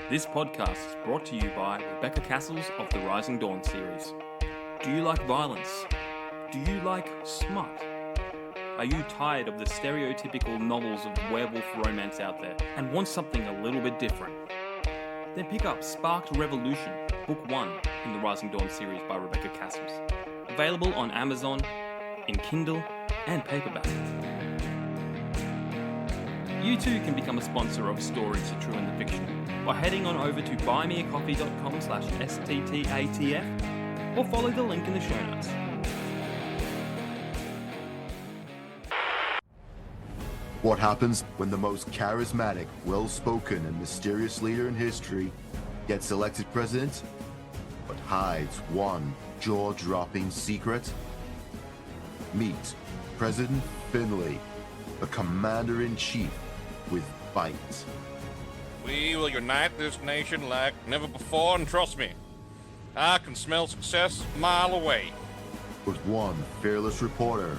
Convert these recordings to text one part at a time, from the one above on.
This podcast is brought to you by Rebecca Cassells of the Rising Dawn series. Do you like violence? Do you like smut? Are you tired of the stereotypical novels of werewolf romance out there and want something a little bit different? Then pick up Sparked Revolution, Book 1 in the Rising Dawn series by Rebecca Cassells. Available on Amazon, in Kindle, and paperback. You too can become a sponsor of Stories, The True and the Fictional by heading on over to buymeacoffee.com/STTATF or follow the link in the show notes. What happens when the most charismatic, well-spoken, and mysterious leader in history gets elected president, but hides one jaw-dropping secret? Meet President Finley, a commander-in-chief with bite. We will unite this nation like never before, and trust me, I can smell success a mile away. But one fearless reporter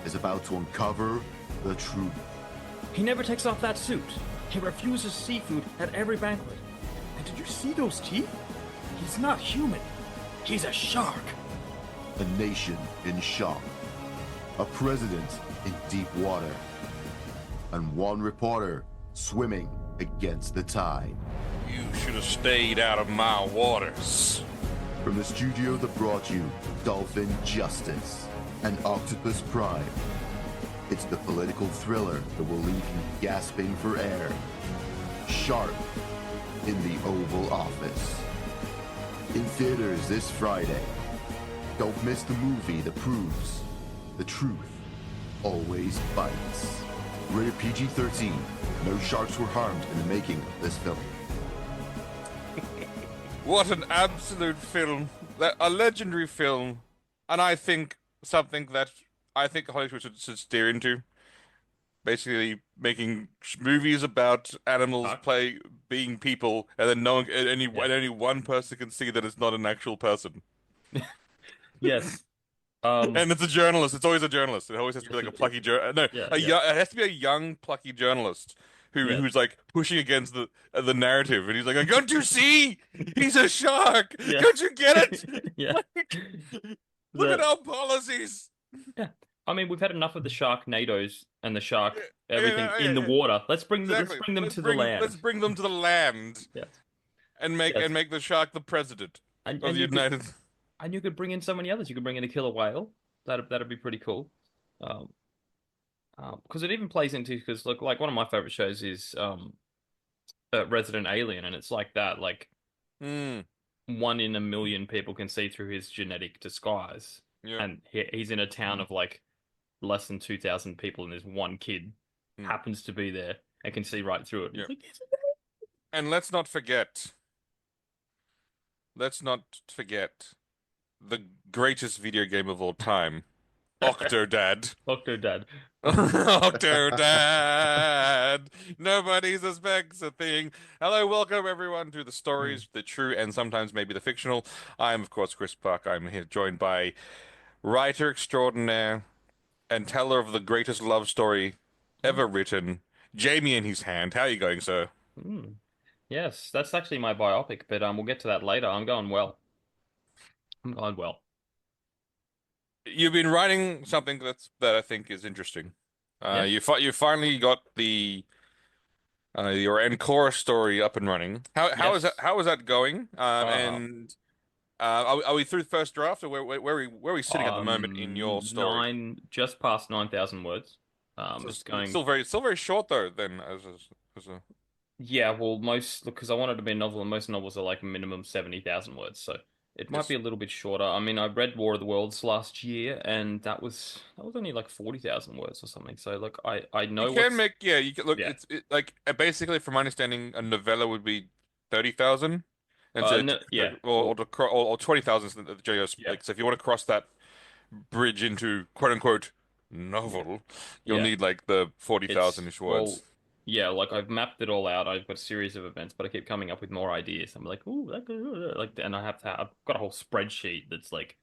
is about to uncover the truth. He never takes off that suit. He refuses seafood at every banquet. And did you see those teeth? He's not human. He's a shark. A nation in shock. A president in deep water. And one reporter swimming against the tide. You should have stayed out of my waters. From the studio that brought you Dolphin Justice and Octopus Prime, it's the political thriller that will leave you gasping for air. Sharp in the Oval Office. In theaters this Friday. Don't miss the movie that proves the truth always bites. Rated PG-13. No sharks were harmed in the making of this film. What an absolute film. A legendary film. And I think something that I think Hollywood should steer into. Basically making movies about animals being people, and then and only one person can see that it's not an actual person. Yes. And it's a journalist. It's always a journalist. It always has to be like a plucky journalist. No, it has to be a young plucky journalist who's like pushing against the narrative, and he's like, "Don't you see? He's a shark. Yeah. Don't you get it? Yeah. Look at our policies." Yeah. I mean, we've had enough of the Sharknadoes and the shark everything Yeah. in the water. Let's bring them to the land. Let's bring them to the land. Yeah. And make the shark the president of the United. And you could bring in so many others. You could bring in a killer whale. That'd be pretty cool. Because it even plays into, because look, like one of my favorite shows is Resident Alien, and it's like that. Like 1 in a million people can see through his genetic disguise, and he's in a town of like less than 2,000 people, and there's one kid happens to be there and can see right through it. Yeah. Like, and let's not forget the greatest video game of all time, Octodad. Octodad. Octodad. Nobody suspects a thing. Hello, welcome everyone to the stories, the true and sometimes maybe the fictional. I'm of course Chris Puck. I'm here joined by writer extraordinaire and teller of the greatest love story ever written, Jamie in his hand. How are you going, sir? Yes, that's actually my biopic, but we'll get to that later. I'm going well. You've been writing something that I think is interesting. You finally got your encore story up and running. How is that going? And are we through the first draft, or where are we sitting at the moment in your story? Just past 9,000 words. It's still very short though. Then as a yeah, well, because I wanted to be a novel, and most novels are like minimum 70,000 words, so it might be a little bit shorter. I mean, I read War of the Worlds last year, and that was only like 40,000 words or something. So look, I know you can make you can look. Yeah. It's like basically, from my understanding, a novella would be 30,000, and so or 20,000. Like, so if you want to cross that bridge into quote unquote novel, you'll need like the 40,000-ish words. Well, yeah, like I've mapped it all out. I've got a series of events, but I keep coming up with more ideas. I'm like, ooh, that could, like, and I've got a whole spreadsheet that's like,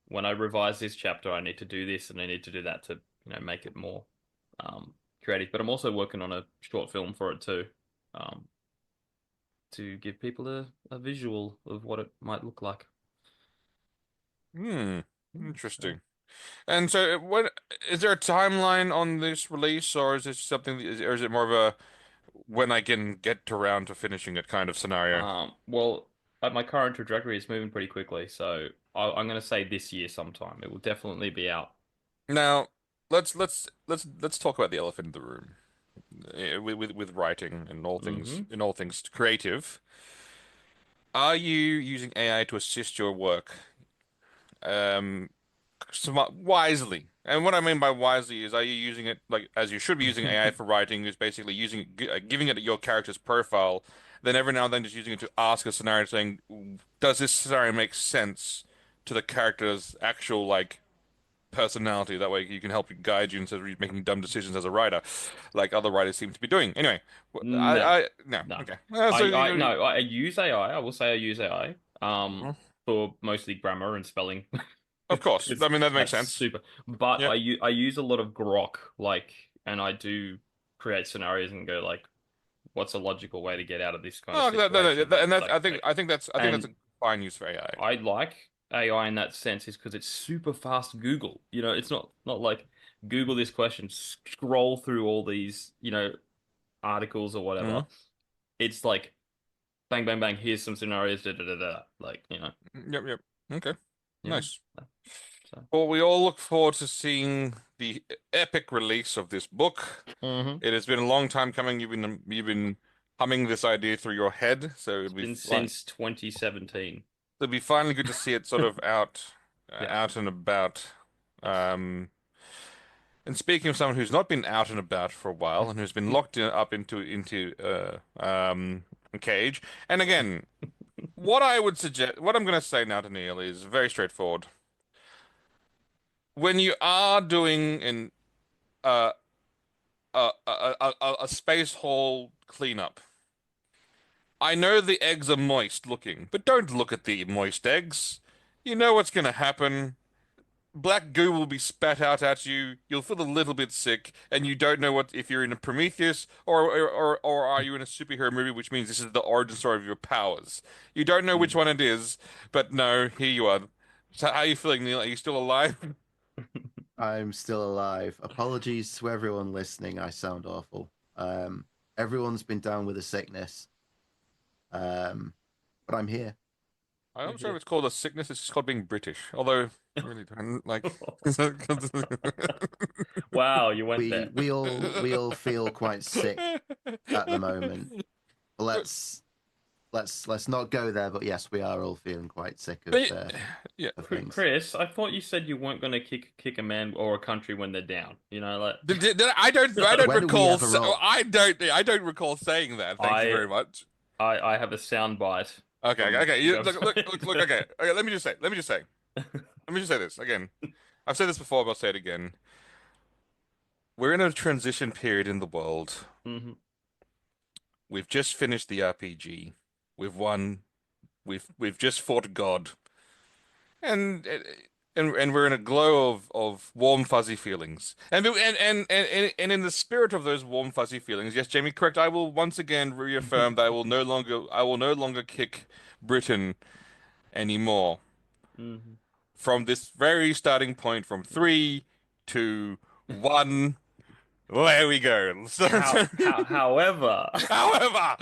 when I revise this chapter, I need to do this and I need to do that to, make it more creative. But I'm also working on a short film for it too. to give people a visual of what it might look like. Interesting. And so, what is there a timeline on this release, or is this something, or is it more of a when I can get around to finishing it kind of scenario? Well, at my current trajectory, it's moving pretty quickly, so I'm going to say this year sometime. It will definitely be out. Now, let's talk about the elephant in the room. With writing and Hmm. all things creative. Are you using AI to assist your work? Um, wisely. And what I mean by wisely is, are you using it like as you should be using AI for writing? Is basically using it, giving it your character's profile, then every now and then just using it to ask a scenario, saying, "Does this scenario make sense to the character's actual like personality?" That way, you can help guide you instead of making dumb decisions as a writer, like other writers seem to be doing. Anyway, No, no, no. okay. I no, I use AI. I will say I use AI. Mhm. For mostly grammar and spelling. Of course. Because I mean, that makes that's sense. super. But Yep. I use a lot of grok, like, and I do create scenarios and go like, what's a logical way to get out of this kind of Oh, situation? and that's Like, I think that's and a fine use for AI. I like AI in that sense is because it's super fast Google. It's not like Google this question, scroll through all these, articles or whatever. Hmm. It's like bang, bang, bang. Here's some scenarios. Da da da da. Like, Yep, yep. Okay. you know. Nice. So. Well, we all look forward to seeing the epic release of this book. Hmm. It has been a long time coming. You've been humming this idea through your head, so It's been since 2017. it'll be finally good to see it sort of Yeah. out and about. Yes. Um, and speaking of someone who's not been out and about for a while and who's been locked up into a cage, and again, what I'm going to say now to Neil is very straightforward. When you are doing uh, a space hole cleanup, I know the eggs are moist looking, but don't look at the moist eggs. You know what's going to happen. Black goo will be spat out at you. You'll feel a little bit sick, and you don't know what if you're in a Prometheus or are you in a superhero movie, which means this is the origin story of your powers. You don't know which Mm. one it is, but no, here you are. So how are you feeling, Neil? Are you still alive? I'm still alive. Apologies to everyone listening. I sound awful. Everyone's been down with a sickness, um, but I'm here. I'm You're not sure if here. it's called a sickness. It's just called being British. Although, I really don't like. Wow, you went We there. we all we all feel quite sick at the moment. But But, let's not go there. But yes, we are all feeling quite sick but yeah. of things. Chris, I thought you said you weren't going to kick a man or a country when they're down. Like I don't When do we recall. ever roll? I don't recall saying that. Thank you I very much. I have a sound bite Okay, from okay. you. Look. Okay, okay. Let me just say this again. I've said this before, but I'll say it again. We're in a transition period in the world. Hmm. We've just finished the RPG. We've won. We've just fought God, and and we're in a glow of warm fuzzy feelings. And in the spirit of those warm fuzzy feelings, yes, Jamie, correct. I will once again reaffirm that I will no longer kick Britain anymore. Hmm. From this very starting point, from 3, 2, 1. There we go. However, However,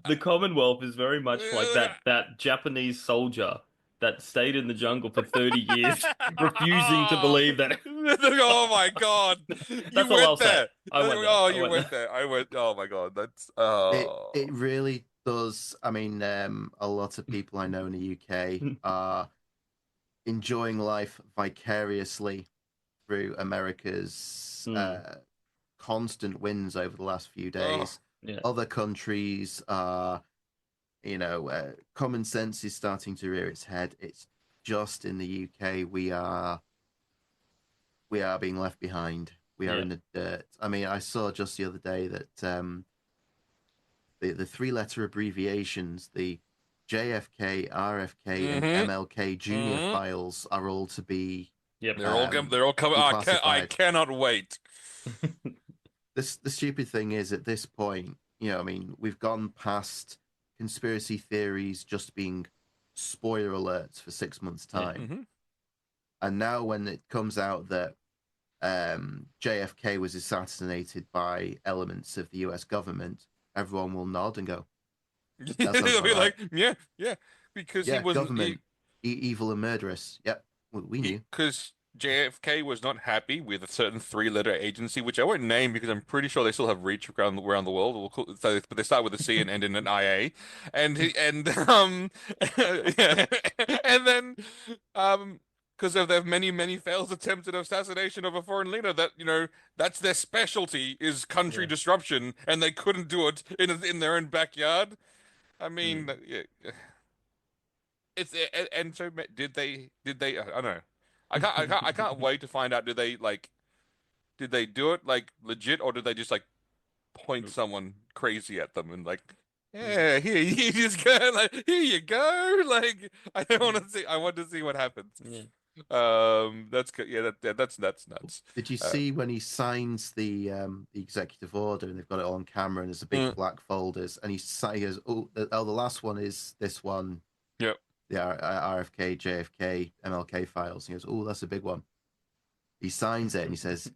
the Commonwealth is very much like that Japanese soldier that stayed in the jungle for 30 years, refusing to believe that. oh my God, you That's all I'll went say. there. I went there. Oh, I you went went there. there. I went. Oh my God, that's It really does. I mean, a lot of people I know in the UK are enjoying life vicariously through America's Hmm. constant wins over the last few oh. days. Yeah. Other countries are, common sense is starting to rear its head. It's just in the UK we are being left behind. We are Yeah. in the dirt. I mean, I saw just the other day that the three-letter abbreviations, the JFK, RFK, and Mm-hmm. MLK junior Mm-hmm. files are all to be Yep. They're all coming. I declassified. cannot wait. The stupid thing is, at this point, I mean, we've gone past conspiracy theories just being spoiler alerts for 6 months' Yeah. time. Mm-hmm. And now when it comes out that JFK was assassinated by elements of the US government, everyone will nod and go, that sounds They'll about be right. like, yeah, yeah, because he Yeah, wasn't government, evil and murderous. Yep, we knew. because JFK was not happy with a certain three-letter agency, which I won't name because I'm pretty sure they still have reach around the world. But they start with a C and end in an IA, and yeah, and then because of their many failed attempts at assassination of a foreign leader, that that's their specialty is country Yeah. disruption, and they couldn't do it in their own backyard. I mean, yeah, it's and so did they I don't know. I can't wait to find out. Did they do it like legit, or did they just like point someone crazy at them and like, yeah, here you just go, like, here you go, like, I don't want to see. I want to see what happens. Yeah. That's good. Yeah, that's nuts. Did you Uh, see when he signs the executive order and they've got it all on camera and there's a big mm, black folders and he goes, the last one is this one, yep. the RFK, JFK, MLK files. And he goes, oh, that's a big one. He signs it and he says,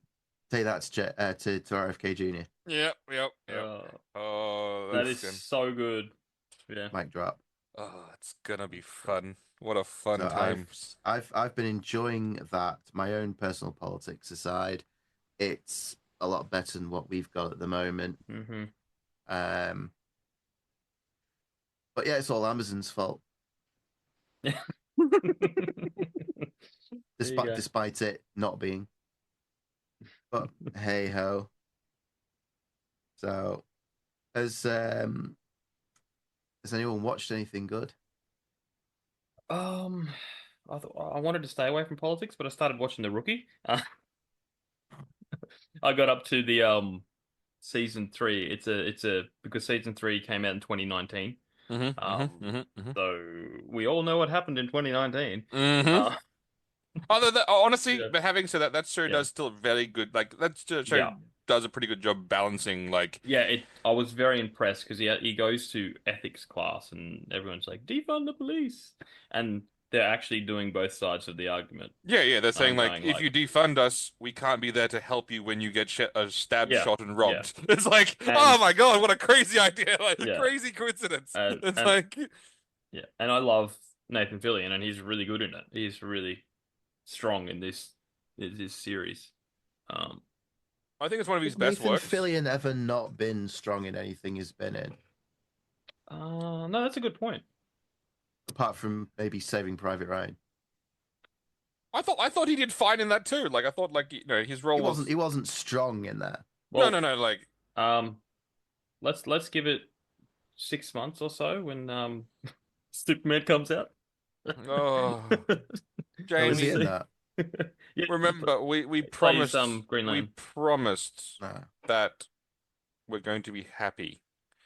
"Say that to RFK Jr." Yep. Oh, That that's is so good. Yeah. Mic drop. oh, it's gonna be fun. What a fun So time. I've been enjoying that. My own personal politics aside, it's a lot better than what we've got at the moment. Mm-hmm. Um, but yeah, it's all Amazon's fault, despite it not being. But hey ho. So has anyone watched anything good? Um, I wanted to stay away from politics, but I started watching The Rookie. I got up to the season 3. It's a because season 3 came out in 2019. So we all know what happened in 2019. Uh, Although, honestly, yeah, but having said that, that show yeah, does still very good. Like that show yeah, does a pretty good job balancing. Like, yeah. I was very impressed because he goes to ethics class and everyone's like defund the police, and they're actually doing both sides of the argument. yeah, they're saying I'm like, going if like, you defund us, we can't be there to help you when you get stabbed, yeah, shot, and yeah, robbed. It's like, oh and my God, what a crazy idea! Like, yeah, crazy coincidence. It's and like, yeah, and I love Nathan Fillion, and he's really good in it. He's really strong in this series. Um, I think it's one of his Has best Nathan works. Fillion ever not been strong in anything he's been in, no, that's a good point. apart from maybe Saving Private Ryan? I thought he did fine in that too. Like, I thought like his role was He wasn't strong in there. Well, no, like, um, let's give it 6 months or so when Superman comes out. oh, Oh, is he in Jamie. that? Yeah, Remember, we plays promised Green Lantern. Nah. that we're going to be happy.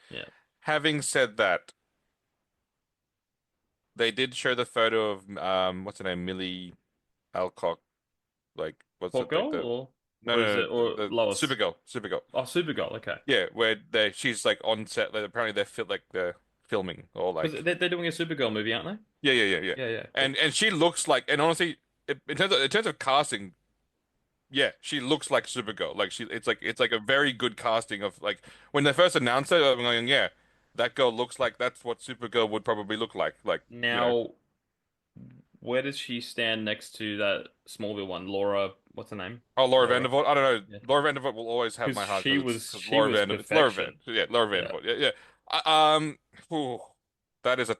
Yeah. Having said that, they did show the photo of what's her name, Millie Alcock. Like, what's Hawk it like Girl the or is it or the Lois? Supergirl. Oh, Supergirl. Okay. Yeah, where she's like on set. Like, apparently they're filming or like Because they're doing a Supergirl movie, aren't they? yeah. Yeah. Cool. And she looks like, and honestly, in terms of casting, yeah, she looks like Supergirl. Like it's like a very good casting of like when they first announced it, I'm going, yeah, that girl looks like that's what Supergirl would probably look like. Like, Now, where does she stand next to that Smallville one? Laura, what's her name? oh, Laura Laura. Vandervoort. I don't know. Yeah. Laura Vandervoort will always have Because my heart she because was it's she Laura was Vandervoort. It's Laura Van. perfection. Yeah, Laura Yeah. Vandervoort. Yeah. Ooh, that is a.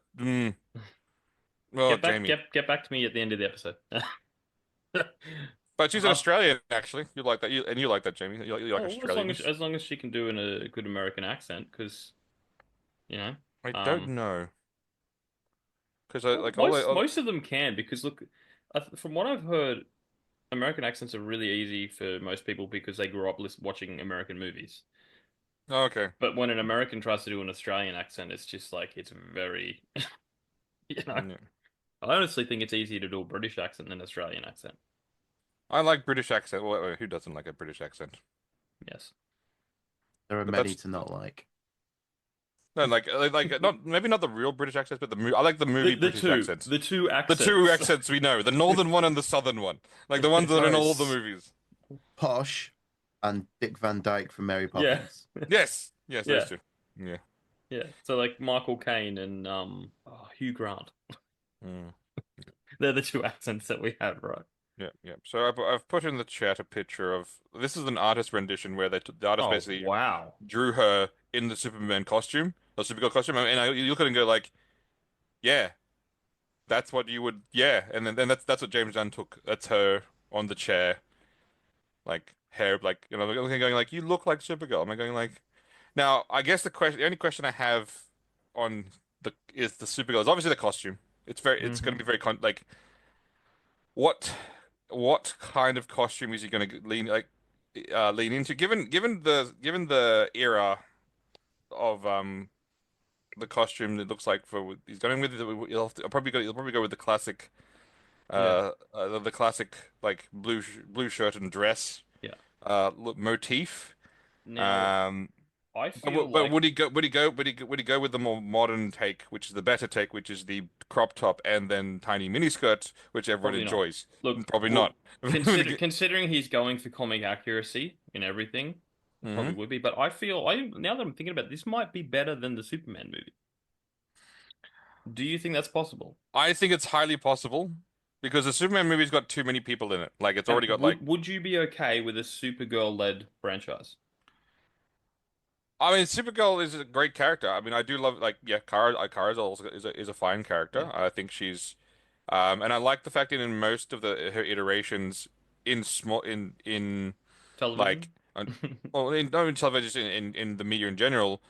Oh, Jamie. Get back to me at the end of the episode. But she's an Uh, Australian, actually. You like that, you like that, Jamie. You like oh, Australians. as long as she can do in a good American accent, because you know, I don't know, because I well, like all. most of them can because look, from what I've heard, American accents are really easy for most people because they grew up watching American movies. Oh, okay. But when an American tries to do an Australian accent, it's just like it's very, you know. Yeah. I honestly think it's easier to do a British accent than an Australian accent. I like British accent. Who doesn't like a British accent? Yes. There are But many that's to not like. No, like not maybe not the real British accents, but I like the movie British accents. The two The two accents. accents we know, the northern one and the southern one, like the ones that are in all the Nice. movies. Posh and Dick Van Dyke from Mary Yeah. Poppins. Yes, yes, those Yeah. two. Yeah. Yeah. So like Michael Caine and Hugh Grant. Mm. They're the two accents that we have, right? Yeah, yeah. So I've put in the chat a picture of this is an artist rendition where the artist Oh, basically wow. drew her in the Superman costume, or Supergirl costume, and you look at it and go like, yeah, that's what you would, yeah, and then that's what James Gunn took. That's her on the chair, like hair, like looking going like you look like Supergirl. Am I going like now? I guess the only question I have on the Supergirl is obviously the costume. It's going Hmm. to be very like what what kind of costume is he going to lean into given the era of the costume it looks like for he's going with he'll probably go with the classic Yeah. the classic like blue shirt and dress Yeah. look motif. Now, um I but, feel but like would he go with the more modern take, which is the better take, which is the crop top and then tiny miniskirt, which everyone probably not. enjoys? Look, Probably not. well, considering he's going for comic accuracy in everything, it Hmm. probably would be. But I feel now that I'm thinking about it, this might be better than the Superman movie. Do you think that's possible? I think it's highly possible because the Superman movie's got too many people in it. Like it's And already got like would you be okay with a Supergirl-led franchise? I mean Supergirl is a great character. I mean I do love like yeah Kara is a fine Yeah. character. I think she's and I like the fact that in most of her iterations in small in like Television? well in no in television just in the media in general,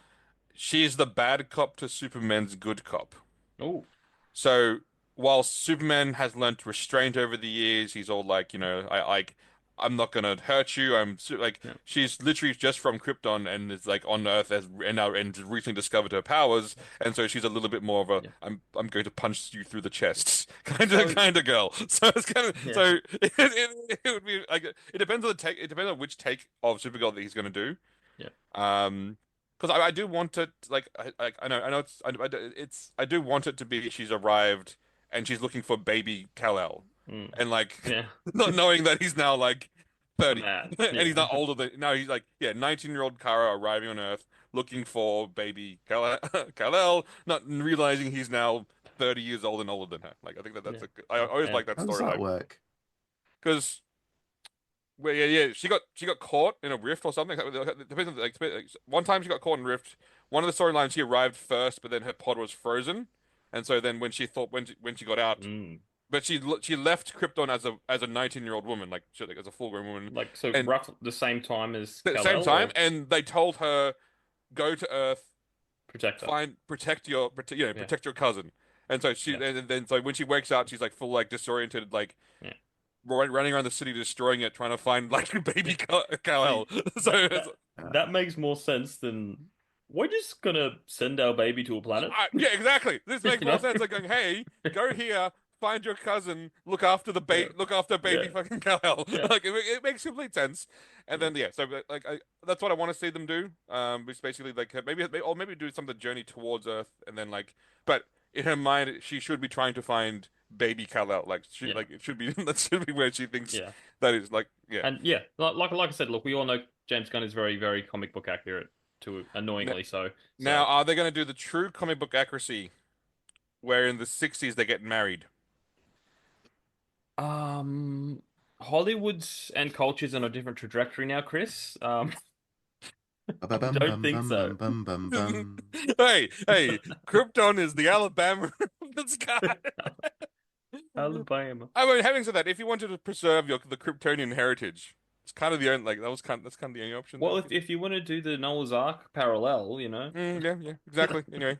she's the bad cop to Superman's good cop. Oh, So while Superman has learnt restraint over the years, he's all like, I'm not gonna hurt you. Like yeah, she's literally just from Krypton and is like on Earth and recently discovered her powers, and so she's a little bit more of a yeah. I'm going to punch you through the chest So kind of girl. So it's kind of yeah, so it would be like it depends on the take. It depends on which take of Supergirl that he's gonna do. yeah, Um, because I do want it like I know I do want it to be she's arrived and she's looking for baby Kal-El mm, and like yeah. not knowing that he's now like A 30 man. and he's Yeah, not older than now he's like yeah 19-year-old Kara arriving on Earth looking for baby Kal-El not realizing he's now 30 years old and older than her. Like I think yeah. I always And like that How does that storyline work? because. Well, yeah. She got caught in a rift or something. It depends on one time she got caught in a rift. One of the storylines she arrived first, but then her pod was frozen, and so then when she got out, mm, but she left Krypton as a 19-year-old woman, like as a full-grown woman, like so, and rough the same time as at the same Kal-El time, or and they told her go to Earth, Protector. Yeah, protect your cousin, and so yeah, and then so when she wakes up, she's like full like disoriented, like yeah. running around the city destroying it, trying to find like baby See, Kal-El. So that it's, that Uh, that makes more sense than we're just gonna send our baby to a planet. yeah, exactly. This makes You more know? sense. Like going, hey, go here, find your cousin, Yeah, look after yeah, baby fucking Kal-El. yeah, Like it makes complete sense. And yeah, then yeah, so like that's what I want to see them do. Which basically like maybe do some of the journey towards Earth, and then like, but in her mind, she should be trying to find baby Kal-El. yeah, Like it should be that should be where she thinks yeah. that is like yeah. And yeah, like I said, look, we all know James Gunn is very, very comic book accurate to Now, annoyingly so. now So are they going to do the true comic book accuracy, where in the '60s they get married? um Hollywood's and culture's on a different trajectory now, Chris. I Ba-bum, don't bum, think bum, so. bum, bum, bum, bum. Hey, Krypton is the Alabama of the sky. Alabama. I mean, having said that, if you wanted to preserve the Kryptonian heritage, it's kind of the only like that's kind of the only option Well, there. if you want to do the Noah's Ark parallel, you know. Yeah, exactly. Anyway,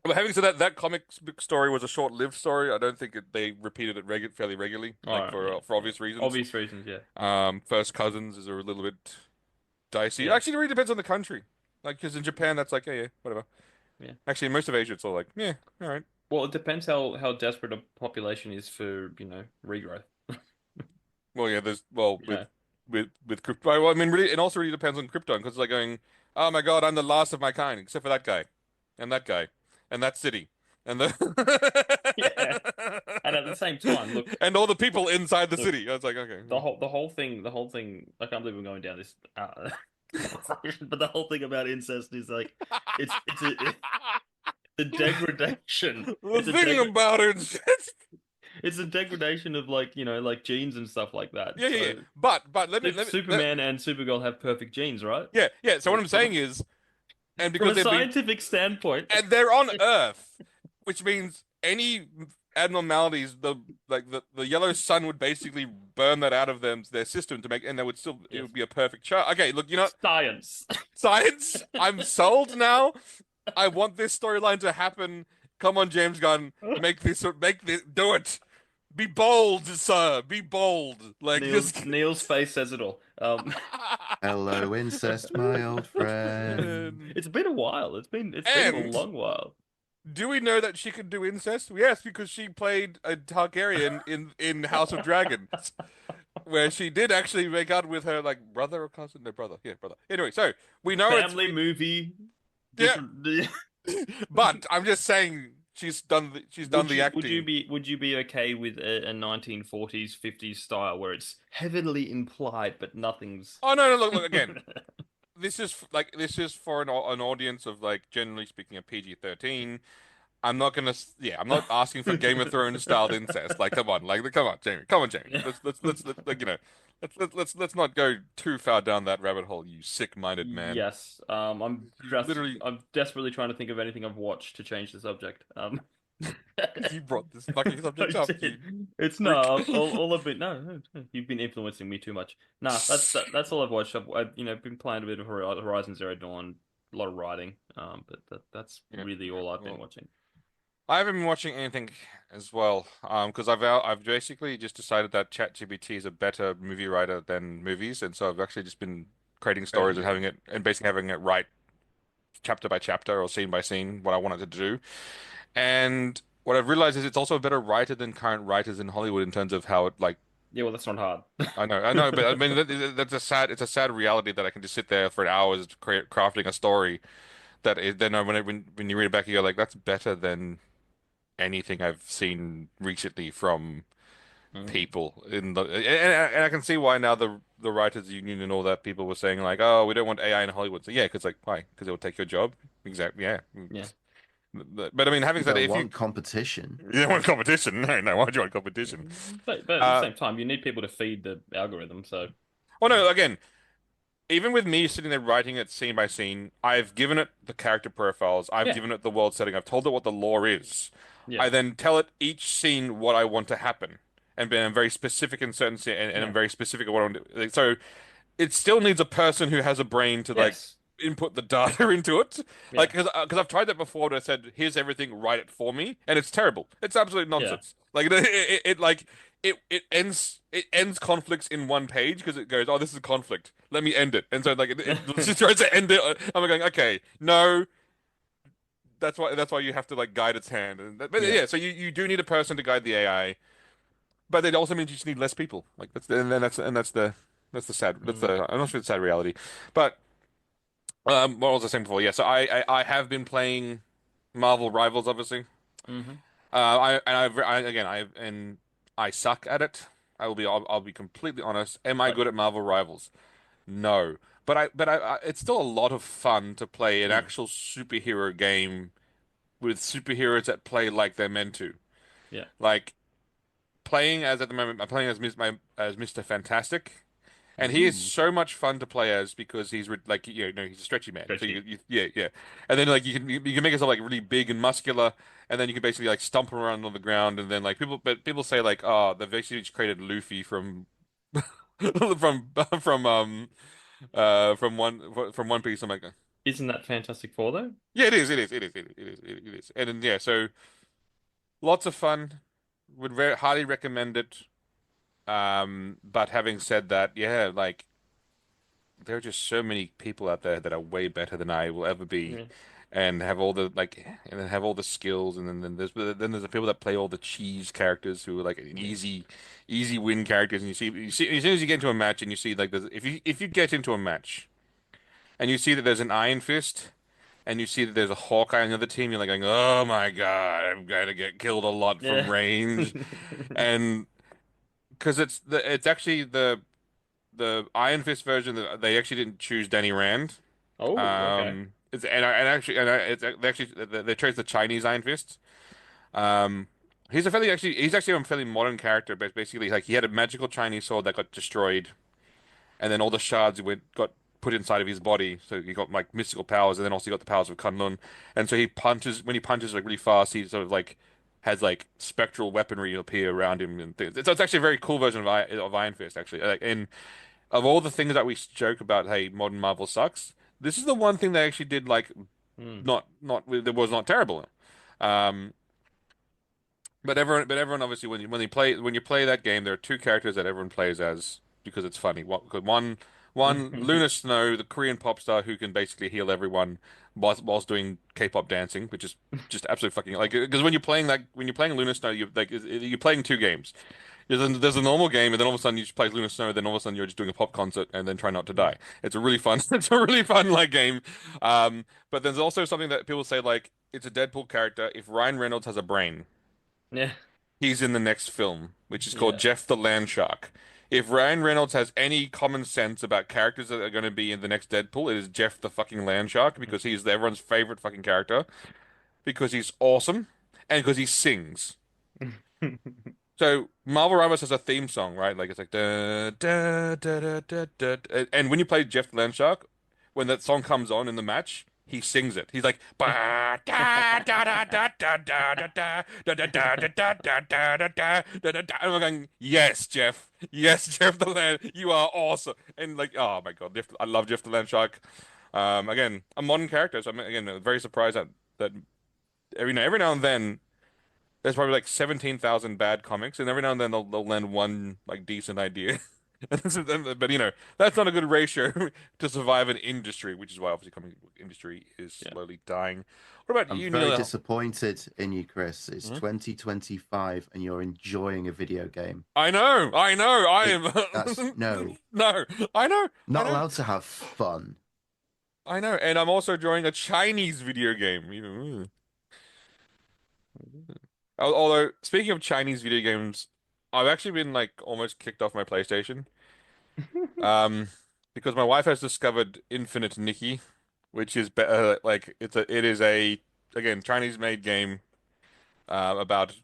but having said that, that comic book story was a short-lived story. I don't think they repeated it fairly regularly, All like right, yeah, for yeah. obvious reasons. Obvious reasons, yeah. First cousins is a little bit dicey. Yeah, Actually, it really depends on the country. Like, because in Japan, that's like, yeah, whatever. yeah. Actually, in most of Asia, it's all like, yeah, all right. Well, it depends how desperate a population is for, regrowth. Well, yeah, there's well You know. with crypto. Well, I mean, really, it also really depends on Krypton because it's like going, oh my God, I'm the last of my kind, except for that guy. and that guy, and that city, and the Yeah. And at the same time, look, and all the people inside the look, city. I was like, okay, the whole thing. I can't believe we're going down this conversation, but the whole thing about incest is like, it's a degradation. the thing about it, It's a degradation of like, like genes and stuff like that. yeah, yeah, yeah. So But Superman and Supergirl have perfect genes, right? yeah, yeah. So what I'm From saying is, and from because a they've been, scientific standpoint, and they're on Earth, which means any abnormalities, the yellow sun would basically burn that out of their system to make, and they would still, it yes, would be a perfect chart. Okay, look, you know, science. science. I'm sold now. I want this storyline to happen. Come on, James Gunn, make this, do it. Be bold, sir. Be bold. Like Neil's this. Neil's face says it all. Hello, incest, my old friend. It's been a while. It's been a And long while. do we know that she could do incest? Yes, because she played a Targaryen in House of Dragons, where she did actually make out with her like brother or cousin. No, brother. Yeah, brother. Anyway, so we know Family movie, yeah, different. but I'm just saying she's done the acting. Would you be okay with a 1940s 50s style where it's heavily implied but nothing's Oh no, no, look again. This is for an audience of like generally speaking a PG-13. I'm not gonna yeah, I'm not asking for Game of Thrones style incest. Like come on, Jamie. Come on, Jamie. Let's like let's not go too far down that rabbit hole, you sick-minded man. Yes. Literally I'm desperately trying to think of anything I've watched to change the subject. because you brought this fucking subject I up, did. you It's freak. no, all I've been no, you've been influencing me too much. Nah, that's all I've watched. I've been playing a bit of Horizon Zero Dawn, a lot of writing. But that's Yeah. really all I've been Well, watching. I haven't been watching anything as well, because I've basically just decided that ChatGPT is a better movie writer than movies, and so I've actually just been creating stories and Crazy. having it and basically having it write chapter by chapter or scene by scene what I wanted to do. And what I've realized is it's also a better writer than current writers in Hollywood in terms of how it like Yeah, well, that's not hard. I know, but I mean that's it's a sad reality that I can just sit there for hours crafting a story that is, then when you read it back you go like that's better than anything I've seen recently from Mm. people in the and I can see why now the writers union and all that people were saying like oh we don't want AI in Hollywood so yeah because like why because it will take your job exactly yeah Yeah. but I mean having You said don't that if want competition. you don't want competition no why do you want competition But at the uh same time, you need people to feed the algorithm. So well no again even with me sitting there writing it scene by scene, I've given it the character profiles, I've yeah, given it the world setting, I've told it what the lore is. yeah, I then tell it each scene what I want to happen, and then I'm very specific in certain scene, and I'm yeah, very specific at what I want to. Like, so it still needs a person who has a brain to like yes, input the data into it. yeah, Like, because I've tried that before, but I said, "Here's everything, write it for me," and it's terrible. It's absolute yeah, nonsense. Like like it ends conflicts in one page because it goes, "Oh, this is a conflict. Let me end it." And so like it just tries to end it. I'm going, "Okay, no." That's why you have to like guide its hand. But yeah, yeah, so you do need a person to guide the AI, but it also means you just need less people. Like that's and then that's the sad mm, I'm not sure it's sad reality, but what was I saying before? Yeah, so I have been playing Marvel Rivals, obviously. hmm I suck at it. I'll be completely honest. Am I but good at Marvel Rivals? No, but it's still a lot of fun to play an mm, actual superhero game with superheroes that play like they're meant to. yeah, Like playing as at the moment, I'm playing as Mr. Fantastic, and he is ooh, so much fun to play as because like he's a stretchy man. So stretchy, yeah, and then like you can make yourself like really big and muscular, and then you can basically like stomp around on the ground, and then like people say like oh they basically just created Luffy from from from from One Piece. I'm like isn't that Fantastic Four though? yeah it is, and then yeah so lots of fun. Would very highly recommend it. But having said that, yeah, like there are just so many people out there that are way better than I will ever be, Yeah, and have all the like, and then have all the skills, and then there's the people that play all the cheese characters who are like yeah, easy win characters, and you see as soon as you get into a match and you see like if you get into a match and you see that there's an Iron Fist and you see that there's a Hawkeye on the other team, you're like going, "Oh my God, I'm going to get killed a lot from Yeah. range," and because it's actually the Iron Fist version that they actually didn't choose Danny Rand. Oh, okay. It's and actually and it's they actually they chose the Chinese Iron Fist. Um, he's actually a fairly modern character, but basically like he had a magical Chinese sword that got destroyed, and then all the shards got put inside of his body, so he got like mystical powers, and then also he got the powers of Kunlun, and so he punches when he punches like really fast, he sort of like has like spectral weaponry appear around him and things. So it's actually a very cool version of Iron Fist actually. And of all the things that we joke about, hey, modern Marvel sucks. This is the one thing they actually did like Hmm. not that was not terrible. Um, but everyone obviously when you play that game, there are two characters that everyone plays as because it's funny. One Luna Snow, the Korean pop star who can basically heal everyone whilst doing K-pop dancing, which is just absolutely fucking like because when you're playing Luna Snow, you're playing two games. There's a normal game, and then all of a sudden you just play Luna Snow, then all of a sudden you're just doing a pop concert, and then try not to die. It's a really fun, it's a really fun like game. But there's also something that people say like it's a Deadpool character. If Ryan Reynolds has a brain, Yeah. he's in the next film, which is called Yeah. Jeff the Land Shark. If Ryan Reynolds has any common sense about characters that are going to be in the next Deadpool, it is Jeff the fucking Land Shark because he's everyone's favorite fucking character because he's awesome and because he sings. So Marvel Rivals has a theme song, right? Like it's like da da da da da da, and when you play Jeff the Land Shark, when that song comes on in the match, he sings it. He's like ba da da da da da da da da da da da da da da da da da da da. And I'm going, yes, Jeff, yes, Jeff the Land, you are awesome. And like, oh my God, I love Jeff the Land Shark. Again, a modern character, so I'm again very surprised that every now and then there's probably like 17,000 bad comics, and every now and then they'll land one like decent idea. But that's not a good ratio to survive an industry, which is why obviously comic book industry is Yeah. slowly dying. What about I'm you, very Neil? disappointed in you, Chris. It's Hmm? 2025 and you're enjoying a video game. I know, I It that's am. no, No, I know, I not know, allowed to have fun. I know, and I'm also enjoying a Chinese video game. Although, speaking of Chinese video games, I've actually been like almost kicked off my PlayStation. Um, because my wife has discovered Infinite Nikki, which is better. Like it is a again Chinese made game about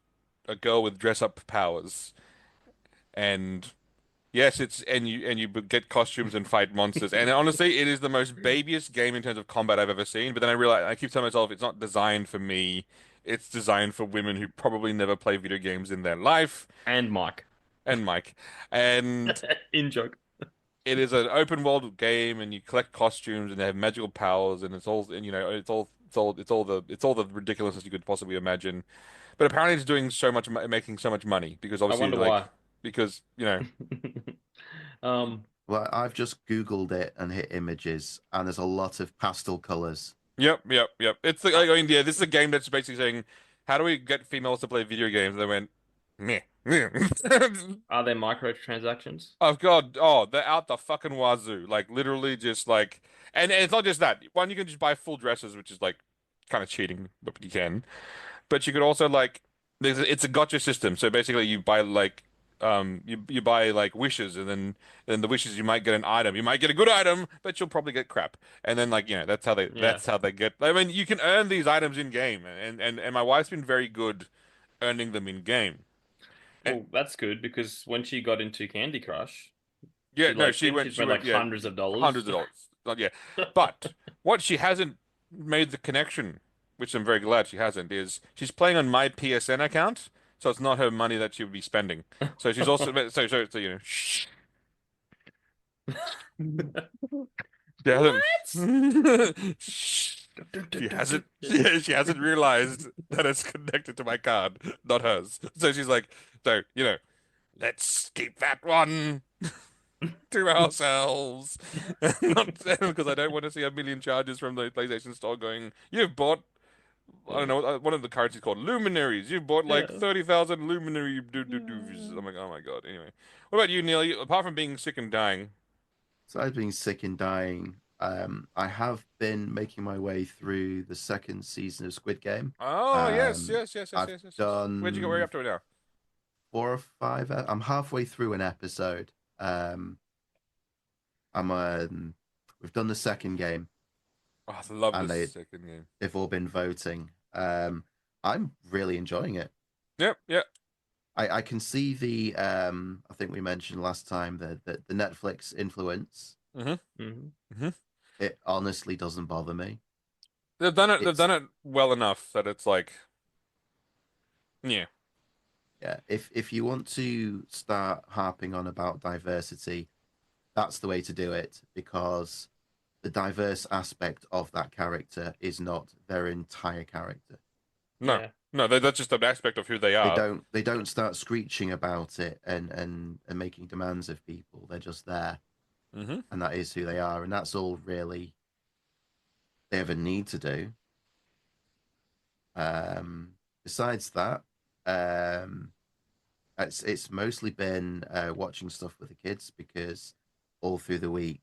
a girl with dress up powers, and yes, you get costumes and fight monsters. And honestly, it is the most babyest game in terms of combat I've ever seen. But then I realize I keep telling myself it's not designed for me. It's designed for women who probably never play video games in their life, And Mike. and Mike. And In joke. it is an open world game, and you collect costumes, and they have magical powers, and it's all, and it's all the ridiculousness you could possibly imagine. But apparently, it's doing so much, making so much money because I obviously, wonder why. because Um, Well, I've just Googled it and hit images, and there's a lot of pastel colors. yep, yep, yep. It's uh, like, I mean, yeah, this is a game that's basically saying, how do we get females to play video games? And they went, meh, meh. are there microtransactions? Oh God, oh, they're out the fucking wazoo. Like literally just like and it's not just that. One, you can just buy full dresses, which is like kind of cheating, but you can. But you could also like it's a gotcha system. So basically you buy like you buy like wishes and then the wishes you might get an item. You might get a good item, but you'll probably get crap. And then like, Yeah. that's how they get I mean you can earn these items in game and my wife's been very good earning them in game. And Well, that's good because when she got into Candy Crush, yeah, no, she she spent went, like yeah, hundreds of dollars. hundreds of dollars. Not yeah, but what she hasn't made the connection, which I'm very glad she hasn't, is she's playing on my PSN account, so it's not her money that she would be spending. So she's also so shh, she hasn't. What? Shh. She hasn't realized that it's connected to my card, not hers. So she's like, let's keep that one to ourselves. Not because I don't want to see a million charges from the PlayStation Store going, you've bought, I don't know, one of the currencies called luminaries. You've bought like Yeah. 30,000 luminary do-do-doos. I'm like, oh my God. Anyway, what about you, Neil? Apart from being sick and dying, So I've been sick and dying. I have been making my way through the second season of Squid Game. Oh, yes, Um, yes, yes, yes, I've yes, yes, yes. Where'd you go? Where are you done up to now? 4 or 5. I'm halfway through an episode. I'm we've done the second game, Oh, I love and this second game. they've all been voting. I'm really enjoying it. Yep, yep. I can see the I think we mentioned last time the Netflix influence. Mm-hmm. Mm-hmm. It honestly doesn't bother me. They've done it. They've It's done it well enough that it's like, yeah. Yeah, if you want to start harping on about diversity, that's the way to do it because the diverse aspect of that character is not their entire character. No, no, that's just an aspect of who they They are. don't start screeching about it and making demands of people. They're just there, Mm-hmm. and that is who they are, and that's all really they ever need to do. Besides that, um, it's mostly been watching stuff with the kids because all through the week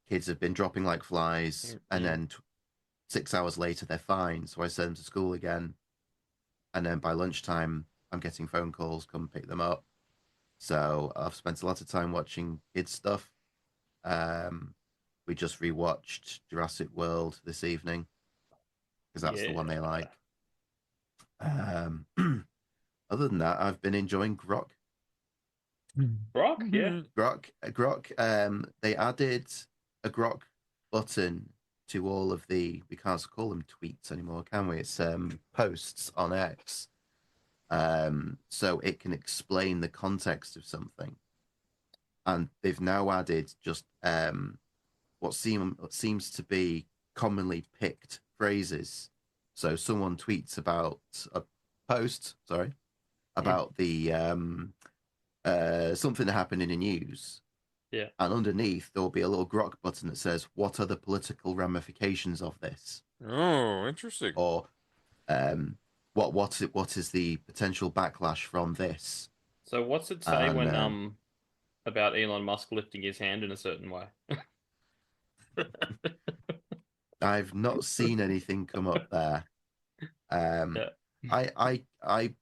kids have been dropping like flies, and Mm. then 6 hours later they're fine. So I send them to school again, and then by lunchtime I'm getting phone calls, come pick them up. So I've spent a lot of time watching kids stuff. Um, we just rewatched Jurassic World this evening because that's the one they Yeah. like. Um, other than that, I've been enjoying Grok. Brock, yeah. Grok. They added a Grok button to all of we can't call them tweets anymore, can we? It's posts on X. So it can explain the context of something, and they've now added just what seems to be commonly picked phrases. So someone tweets about a post, sorry, about the something that happened in the news. Yeah. And underneath there will be a little grok button that says, "What are the political ramifications of this?" Oh, interesting. Or what is the potential backlash from this? So what's it say And when about Elon Musk lifting his hand in a certain way? I've not seen anything come up there. Um, Yeah. I I I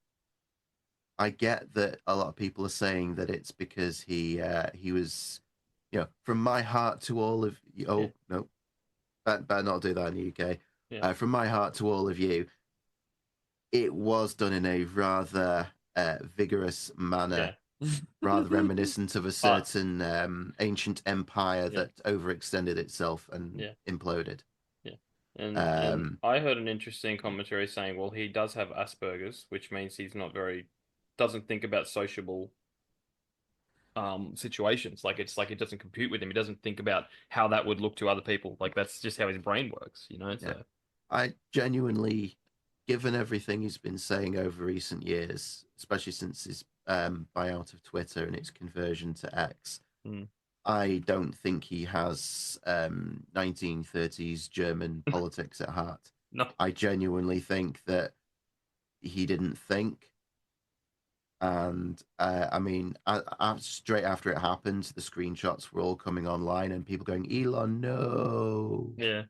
I get that a lot of people are saying that it's because he was, from my heart to all of you. Oh Yeah. no, better not do that in the UK. Yeah. From my heart to all of you, it was done in a rather vigorous manner, Yeah. rather reminiscent of a But certain ancient empire yeah. that overextended itself and Yeah. imploded. Yeah. And Um, I heard an interesting commentary saying, well, he does have Asperger's, which means he's not doesn't think about sociable situations. Like it's like it doesn't compute with him. He doesn't think about how that would look to other people. Like that's just how his brain works, you know? yeah, So I genuinely, given everything he's been saying over recent years, especially since his buyout of Twitter and its conversion to X, mm. I don't think he has 1930s German politics at heart. No. I genuinely think that he didn't think. And I mean, straight after it happened, the screenshots were all coming online and people going, Elon, no. Yeah.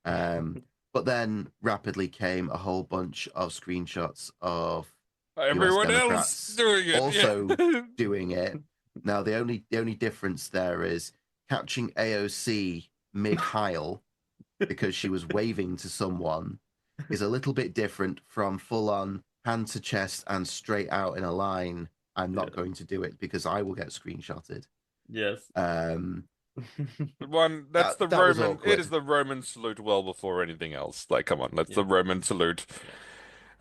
But then rapidly came a whole bunch of screenshots of US Everyone else Democrats doing it. also Yeah. doing it. Now the only difference there is catching AOC mid-heil because she was waving to someone is a little bit different from full-on hand to chest and straight out in a line. I'm not going to do it because I will get screenshotted. Yes. That's the that was Roman. awkward. It is the Roman salute well before anything else. Like, come on, that's the Roman salute.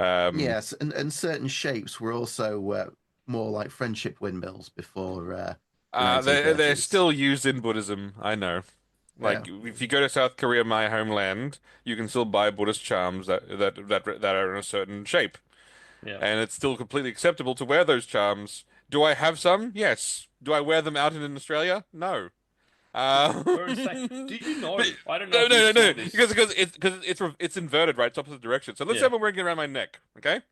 Yes, and certain shapes were also more like friendship windmills before the they're 1930s. still used in Buddhism. I know. Yeah. Like, if you go to South Korea, my homeland, you can still buy Buddhist charms that are in a certain shape, Yeah. and it's still completely acceptable to wear those charms. Do I have some? Yes. Do I wear them out in Australia? No. Did you know? I don't know No, if no, you no, saw no. this. Because it's inverted, right? It's opposite direction. So let's say Yeah. I'm wearing it around my neck, okay?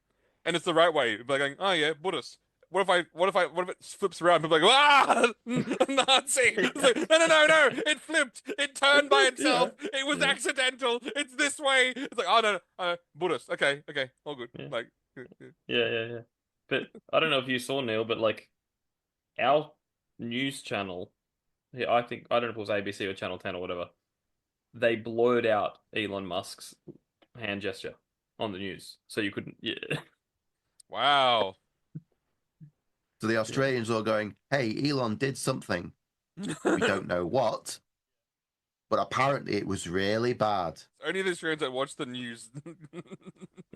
And it's the right way. But going, oh yeah, Buddhist. what if it flips around? People are like, ah, Nazi! It's like, no! It flipped. It turned by itself. It was accidental. It's this way. It's like, oh no, Buddhist. Okay, all good. Yeah. Like, Yeah. But I don't know if you saw, Neil, but like our news channel, yeah, I don't know if it was ABC or Channel 10 or whatever. They blurred out Elon Musk's hand gesture on the news, so you couldn't. Yeah. wow. So the Australians are going, hey, Elon did something. We don't know what, but apparently it was really bad. Only the Australians that watch the news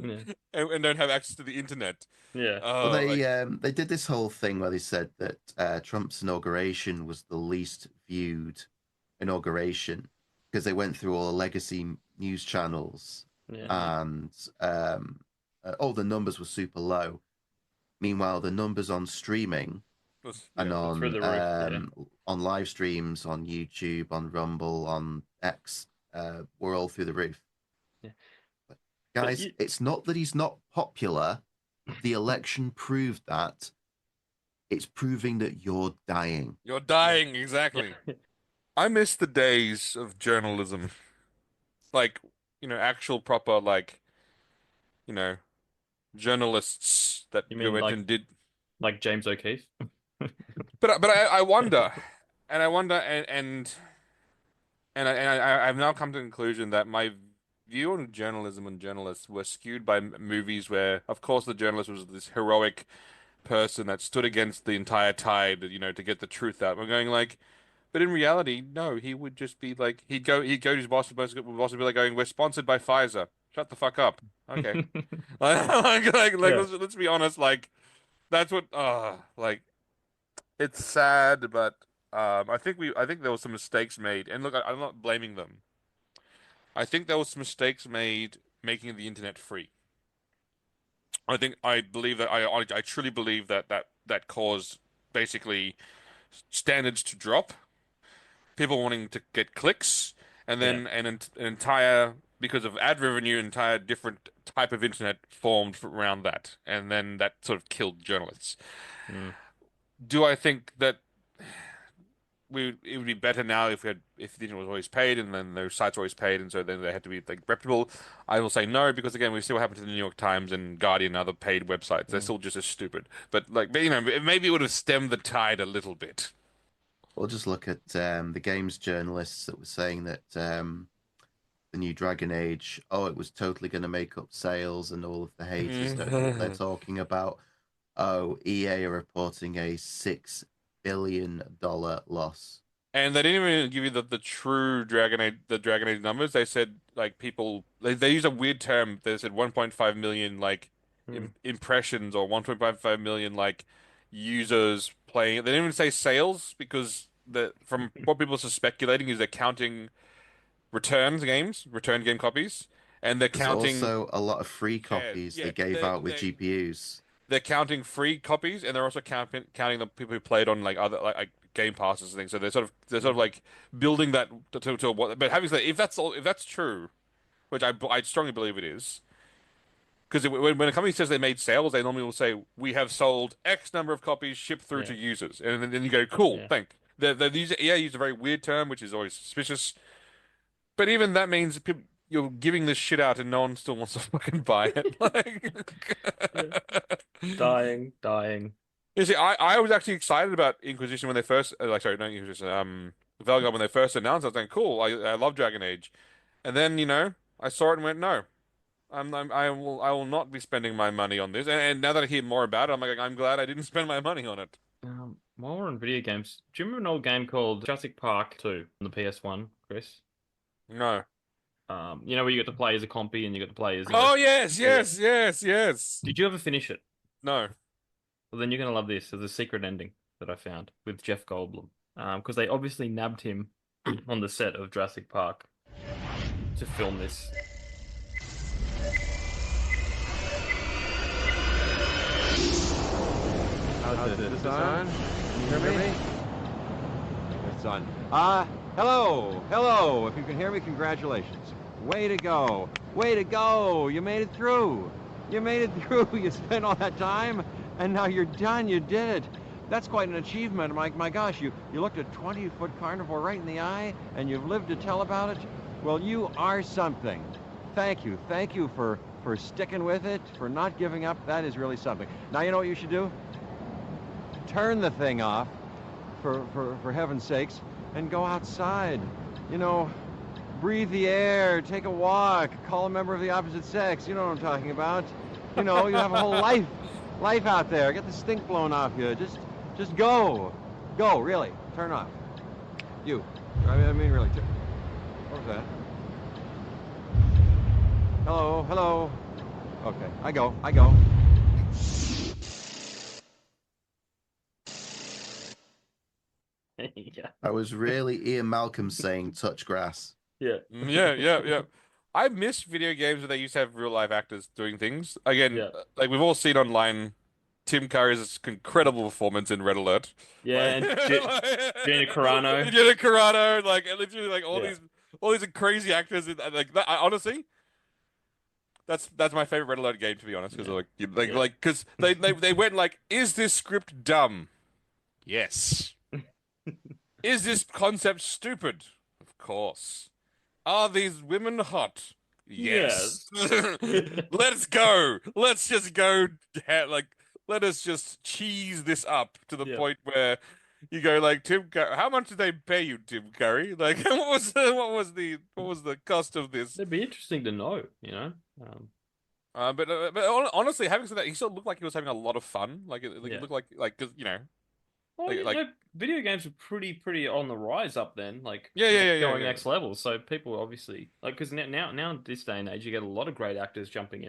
Yeah. and don't have access to the internet. Yeah. Well, Oh, they did this whole thing where they said that Trump's inauguration was the least viewed inauguration because they went through all the legacy news channels Yeah. and all the numbers were super low. Meanwhile, the numbers on streaming and through the roof, on live streams on YouTube, on Rumble, on X, were all through the roof. Yeah. Guys, it's not that he's not popular. The election proved that. It's proving that you're dying. You're dying, exactly. I miss the days of journalism. Like, actual proper, like, journalists that You mean went like and did. like James O'Keefe? But I wonder, and I've now come to the conclusion that my view on journalism and journalists were skewed by movies where, of course, the journalist was this heroic person that stood against the entire tide, to get the truth out. I'm going like, but in reality, no, he would just be like, he'd go to his boss, boss would be like going, "We're sponsored by Pfizer. Shut the fuck up." Okay, let's be honest, like that's what, like it's sad, but I think there was some mistakes made, and look, I'm not blaming them. I think there was some mistakes made making the internet free. I believe that I truly believe that caused basically standards to drop, people wanting to get clicks, and then an entire because of ad revenue, entire different type of internet formed around that, and then that sort of killed journalists. Mm. Do I think that it would be better now if the internet was always paid and then those sites were always paid and so then they had to be like reputable? I will say no because again we see what happened to the New York Times and Guardian and other paid websites. They're still just as stupid. But like maybe it would have stemmed the tide a little bit. We'll just look at the games journalists that were saying that the new Dragon Age, it was totally going to make up sales and all of the haters don't know what they're talking about. Oh, EA are reporting a $6 billion loss. And they didn't even give you the true Dragon Age numbers. They said like people they used a weird term. They said 1.5 million like impressions or 1.55 million like users playing it. They didn't even say sales because from what people are speculating is they're counting return game copies, and they're There's counting also a lot of free copies they gave out with GPUs. They're counting free copies, and they're also counting the people who played on like other like Game Passes and things. So they're sort of like building that to what. But having said, if that's true, which I strongly believe it is, because when a company says they made sales, they normally will say we have sold X number of copies shipped through to users, and then you go cool, thank. They use a very weird term, which is always suspicious. But even that means you're giving this shit out and no one still wants to fucking buy it. Like, dying. You see, I was actually excited about Inquisition when they first, sorry, not Inquisition, Valgar when they first announced. I was like, cool, I love Dragon Age, and then I saw it and went, no, I will not be spending my money on this. And now that I hear more about it, I'm like, I'm glad I didn't spend my money on it. While we're on video games, do you remember an old game called Jurassic Park 2 on the PS1, Chris? No. Where you got to play as a compy and you got to play as. Oh yes. Did you ever finish it? No. Well, then you're gonna love this. There's a secret ending that I found with Jeff Goldblum. Because they obviously nabbed him on the set of Jurassic Park to film this. How's this on? Can you hear me? It's on. Hello. If you can hear me, congratulations. Way to go. You made it through. You spent all that time And now you're done. You did it. That's quite an achievement. My gosh, you looked a 20-foot carnivore right in the eye, and you've lived to tell about it. Well, you are something. Thank you. Thank you for sticking with it, for not giving up. That is really something. Now, you know what you should do? Turn the thing off, for heaven's sakes, and go outside. You know, breathe the air, take a walk, call a member of the opposite sex. You know what I'm talking about. You know, you have a whole life out there. Get the stink blown off you. Just go. Go, really. Turn off. You. I mean, really. What was that? Hello. Okay, I go. Yeah. I was really Ian Malcolm saying touch grass. Yeah. Yeah. I miss video games where they used to have real live actors doing things. Again, Yeah. like we've all seen online, Tim Curry's incredible performance in Red Alert. Yeah, and Gina Carano. Gina Carano, like literally, like Yeah. all these crazy actors. Like that, honestly, that's my favorite Red Alert game, to be honest. Because because they went like, is this script dumb? Yes. Is this concept stupid? Of course. Are these women hot? Yes. Let's go. Let's just go. Let us just cheese this up to the point where you go like, Tim Curry, how much did they pay you, Tim Curry? Like, what was the cost of this? It'd be interesting to know, you know. But honestly, having said that, he still looked like he was having a lot of fun. Like, it looked like because you know. Well, video games were pretty on the rise up then. Like, going next level. So people obviously because now this day and age, you get a lot of great actors jumping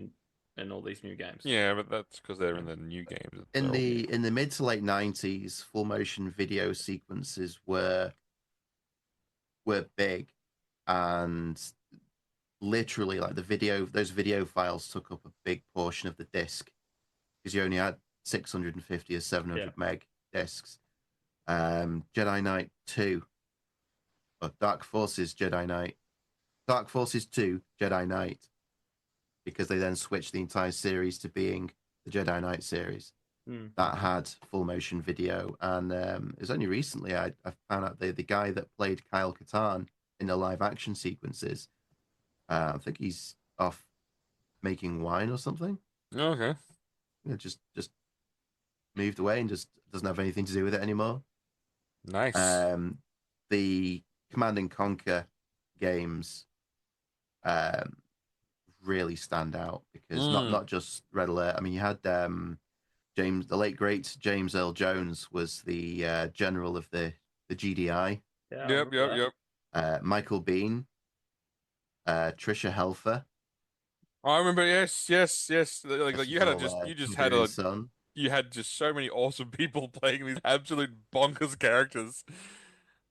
in all these new games. Yeah, but that's because they're in the new games. In the mid to late 90s, full motion video sequences were big, and literally like those video files took up a big portion of the disc because you only had 650 or 700 meg discs. Jedi Knight 2, or Dark Forces 2 Jedi Knight, because they then switched the entire series to being the Jedi Knight series that had full motion video. And it was only recently I found out the guy that played Kyle Katarn in the live action sequences, I think he's off making wine or something. Okay. Just moved away and just doesn't have anything to do with it anymore. Nice. The Command and Conquer games really stand out because not just Red Alert. I mean, you had the late great James Earl Jones was the general of the GDI. Yep. Michael Biehn, Trisha Helfer. I remember. Yes. Like you had just so many awesome people playing these absolute bonkers characters.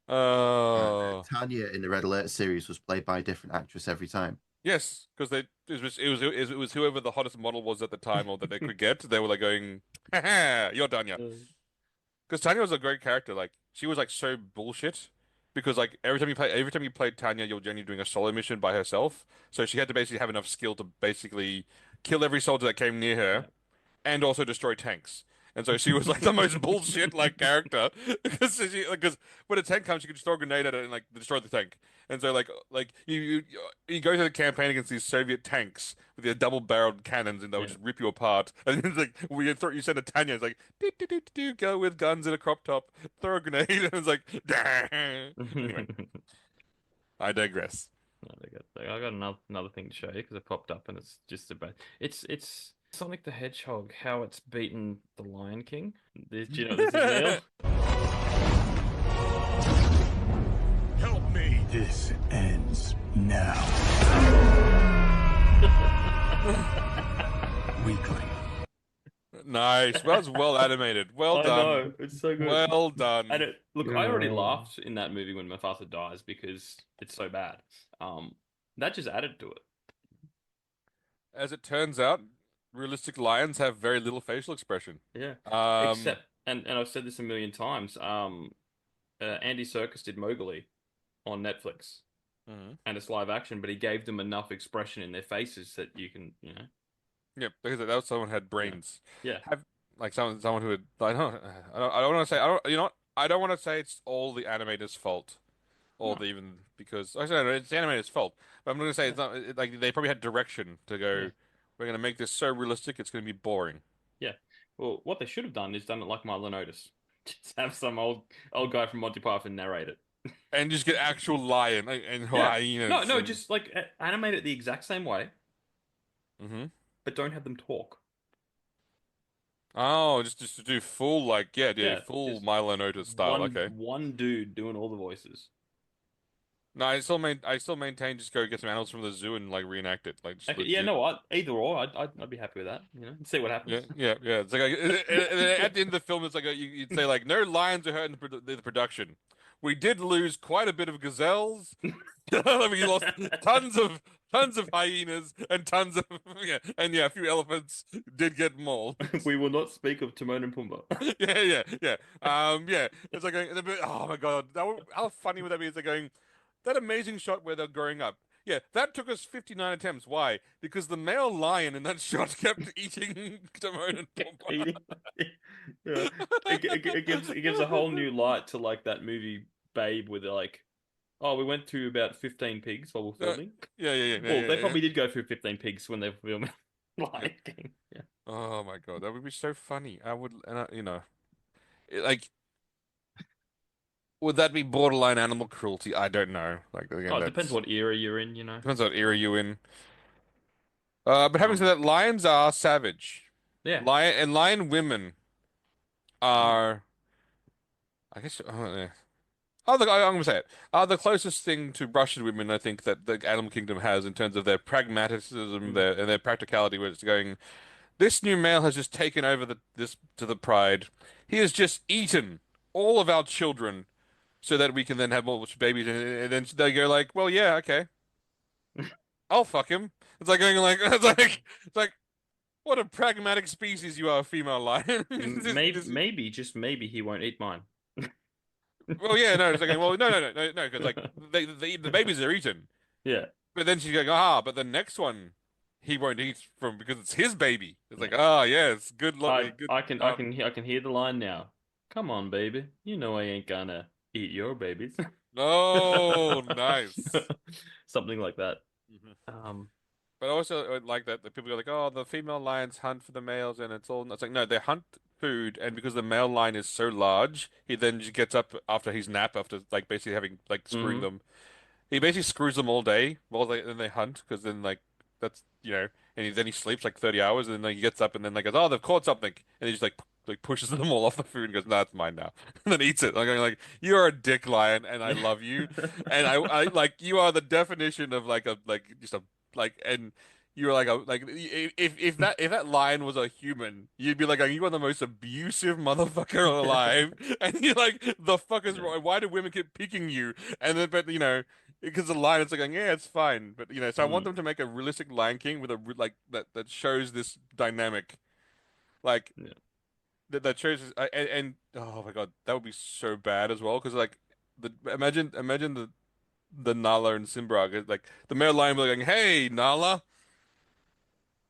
Tanya in the Red Alert series was played by a different actress every time. Yes, because it was whoever the hottest model was at the time, or that they could get. They were like going, "Ha ha, you're Tanya." Because Tanya was a great character. Like she was like so bullshit. Because like every time you played Tanya, you're generally doing a solo mission by herself. So she had to basically have enough skill to basically kill every soldier that came near her. And also destroy tanks. And so she was like the most bullshit like character because when a tank comes, you can just throw a grenade at it and like destroy the tank. And so like you go to the campaign against these Soviet tanks with their double-barreled cannons, and they'll just rip you apart. And then it's like you send a Tanya, it's like go with guns in a crop top, throw a grenade, and it's like anyway. I digress. I got another thing to show you because it popped up and it's just about it's Sonic the Hedgehog, how it's beaten the Lion King. Do you know what this is, Neil? Help me. This ends now. Weakling. Nice. Well, that's well animated. Well done. I know. It's so good. Well done. And I already laughed in that movie when Mufasa dies because it's so bad. That just added to it. As it turns out, realistic lions have very little facial expression. Yeah. Except, and I've said this a million times, Andy Serkis did Mowgli on Netflix. And it's live action, but he gave them enough expression in their faces that you can, Yeah, because that was someone had brains. Yeah. like someone who would I don't want to say I don't want to say it's all the animators' fault or No. the even because I said it's the animators' fault, but I'm going to say Yeah. it's not like they probably had direction to Yeah. go. We're going to make this so realistic, it's going to be boring, Yeah. Well, what they should have done is done it like Milo Notice. Just have some old guy from Monty Python narrate it. and just get actual lion and Yeah. No, hyenas no, and. just like animate it the exact same way, Hmm. but don't have them talk. Oh, just to do full like yeah, Yeah, full just Milo Notice style. Okay. one dude doing all the voices. No, I still maintain just go get some animals from the zoo and like reenact it, like just Okay, yeah, legit. no, either or, I'd be happy with that. See what Yeah, happens. yeah. It's like and then at the end of the film, it's like you'd say like no lions are hurt in the production. We did lose quite a bit of gazelles. We lost tons of hyenas and tons of yeah, a few elephants did get mauled. We will not speak of Timon and Pumbaa. Yeah. Yeah. It's like oh my God, how funny would that be? It's like going that amazing shot where they're growing up. Yeah, that took us 59 attempts. Why? Because the male lion in that shot kept eating Timon and Pumbaa. Eating. Yeah, it gives a whole new light to like that movie Babe, where they're like, oh, we went through about 15 pigs while we're Uh, filming. Well, they yeah. probably did go through 15 pigs when they were filming Yeah. Lion King. Yeah. Oh my God, that would be so funny. I would, and like, would that be borderline animal cruelty? I don't know. Like Oh, again, it depends that's what era you're in. depends what era you in. But having said Um, that, lions are savage. yeah. Lion women Mm, are, I guess. Oh, yeah. Oh, look, I'm gonna say it. Are the closest thing to Russian women I think that the animal kingdom has in terms of their pragmatism, mm, their practicality, where it's going. This new male has just taken over this to the pride. He has just eaten all of our children so that we can then have more babies, and then they go like, well, yeah, okay, I'll fuck him. It's like going like it's like what a pragmatic species you are, female lion. maybe, just maybe he won't eat mine. Well, yeah, no, it's like well, no, because like the babies are eaten, Yeah. but then she's going, but the next one he won't eat from because it's his baby. It's like, Yeah. yes, good luck, I good. I can I can I can hear the line now. Come on, baby. You know I ain't gonna eat your babies. Oh, nice. Something like that. Mhm. Um, But also like that the people go like, oh, the female lions hunt for the males, and it's like no, they hunt food, and because the male lion is so large, he then just gets up after his nap, after like basically having like screwing mhm. them. He basically screws them all day while they hunt, because then like that's and then he sleeps like 30 hours, and then like, he gets up and then like goes, oh, they've caught something, and he just like pushes them all off the food and goes, nah, it's mine now, and then eats it. I'm going like, you're a dick lion, and I love you, and I like you are the definition of like a like just a like and. You're like if that lion was a human, you'd be like, you are the most abusive motherfucker alive, and you're like, the fuck is Yeah. wrong? Why do women keep picking you? And then, but because the lion is like going, yeah, it's fine, but so I want Mm, them to make a realistic Lion King with like that shows this dynamic, like yeah. that shows and oh my God, that would be so bad as well because like imagine the Nala and Simba like the male lion would be like, hey Nala,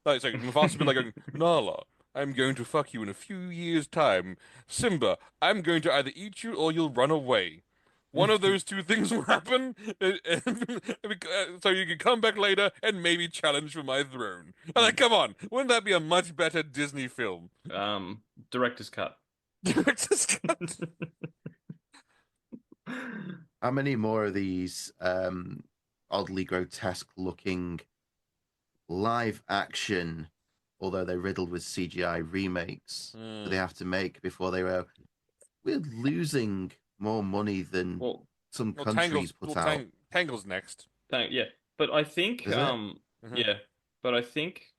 like sorry, Mufasa would be like going, Nala, I'm going to fuck you in a few years' time. Simba, I'm going to either eat you or you'll run away. One of those two things will happen, so you can come back later and maybe challenge for my throne. I'm like, Mm. come on, wouldn't that be a much better Disney film? Director's cut. Director's cut. How many more of these oddly grotesque looking live action, although they're riddled with CGI remakes, do they have to make before they go, we're losing more money than Well, some Well, countries put out? Tangle's next. yeah, but I think Is it? Mhm. yeah, but I think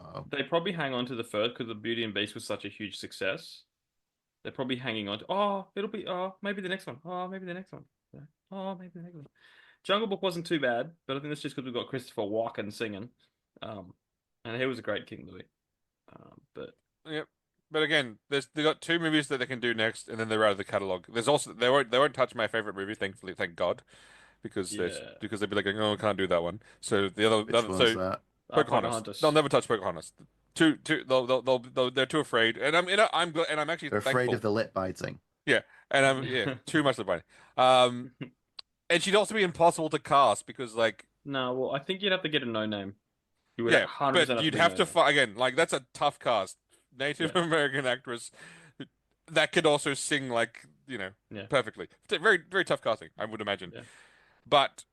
Oh, they probably hang on to the first because the Beauty and Beast was such a huge success. They're probably hanging on to, it'll be, maybe the next one. Oh, maybe the next one. Yeah. Oh, maybe the next one. Jungle Book wasn't too bad, but I think that's just because we've got Christopher Walken singing. Um, and he was a great King Louis. But Yep. But again, they got two movies that they can do next, and then they're out of the catalog. There's also they won't touch my favorite movie, thankfully, thank God, because yeah, they'd be like, oh, I can't do that one. So the which other one's so that? Pocahontas. They'll never touch Pocahontas. They're too afraid, and I'm actually They're afraid thankful. of the lip biting. Yeah, and too much of the Um, and she'd also be impossible to cast because like No, well, I think you'd have to get a no name. You would yeah, 100% but have to you'd be have no to name. fight again. Like that's a tough cast. Native Yeah. American actress that could also sing like Yeah. perfectly. Very very tough casting, I would imagine. Yeah. But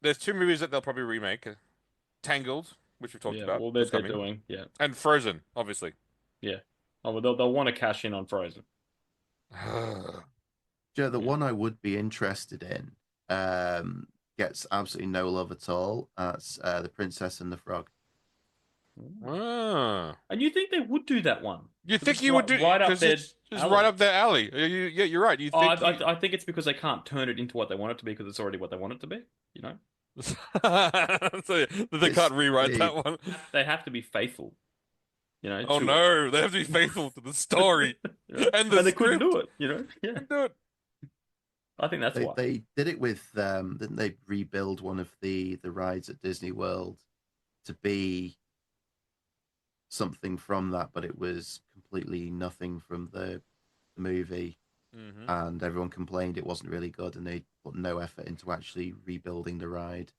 there's two movies that they'll probably remake: Tangled, which we've talked Yeah. about, Well, that's they're coming, doing. Yeah. and Frozen, obviously. Yeah. Oh, well, they'll want to cash in on Frozen. Joe, the Yeah. one I would be interested in gets absolutely no love at all. That's The Princess and the Frog. Ah. And you think they would do that one? You 'Cause think it's you would do right up because their it's right alley. up their alley. Yeah, you're right. You Oh, think I think it's because they can't turn it into what they want it to be because it's already what they want it to be. You know, so they It's can't rewrite the that one. they have to be faithful. You know. Oh To no, they have to be faithful to the story it. and the They couldn't script. do it. You know. Yeah. Couldn't do it. I think that's why. they did it with didn't they rebuild one of the rides at Disney World to be something from that, but it was completely nothing from the movie, Hmm. and everyone complained it wasn't really good, and they put no effort into actually rebuilding the ride.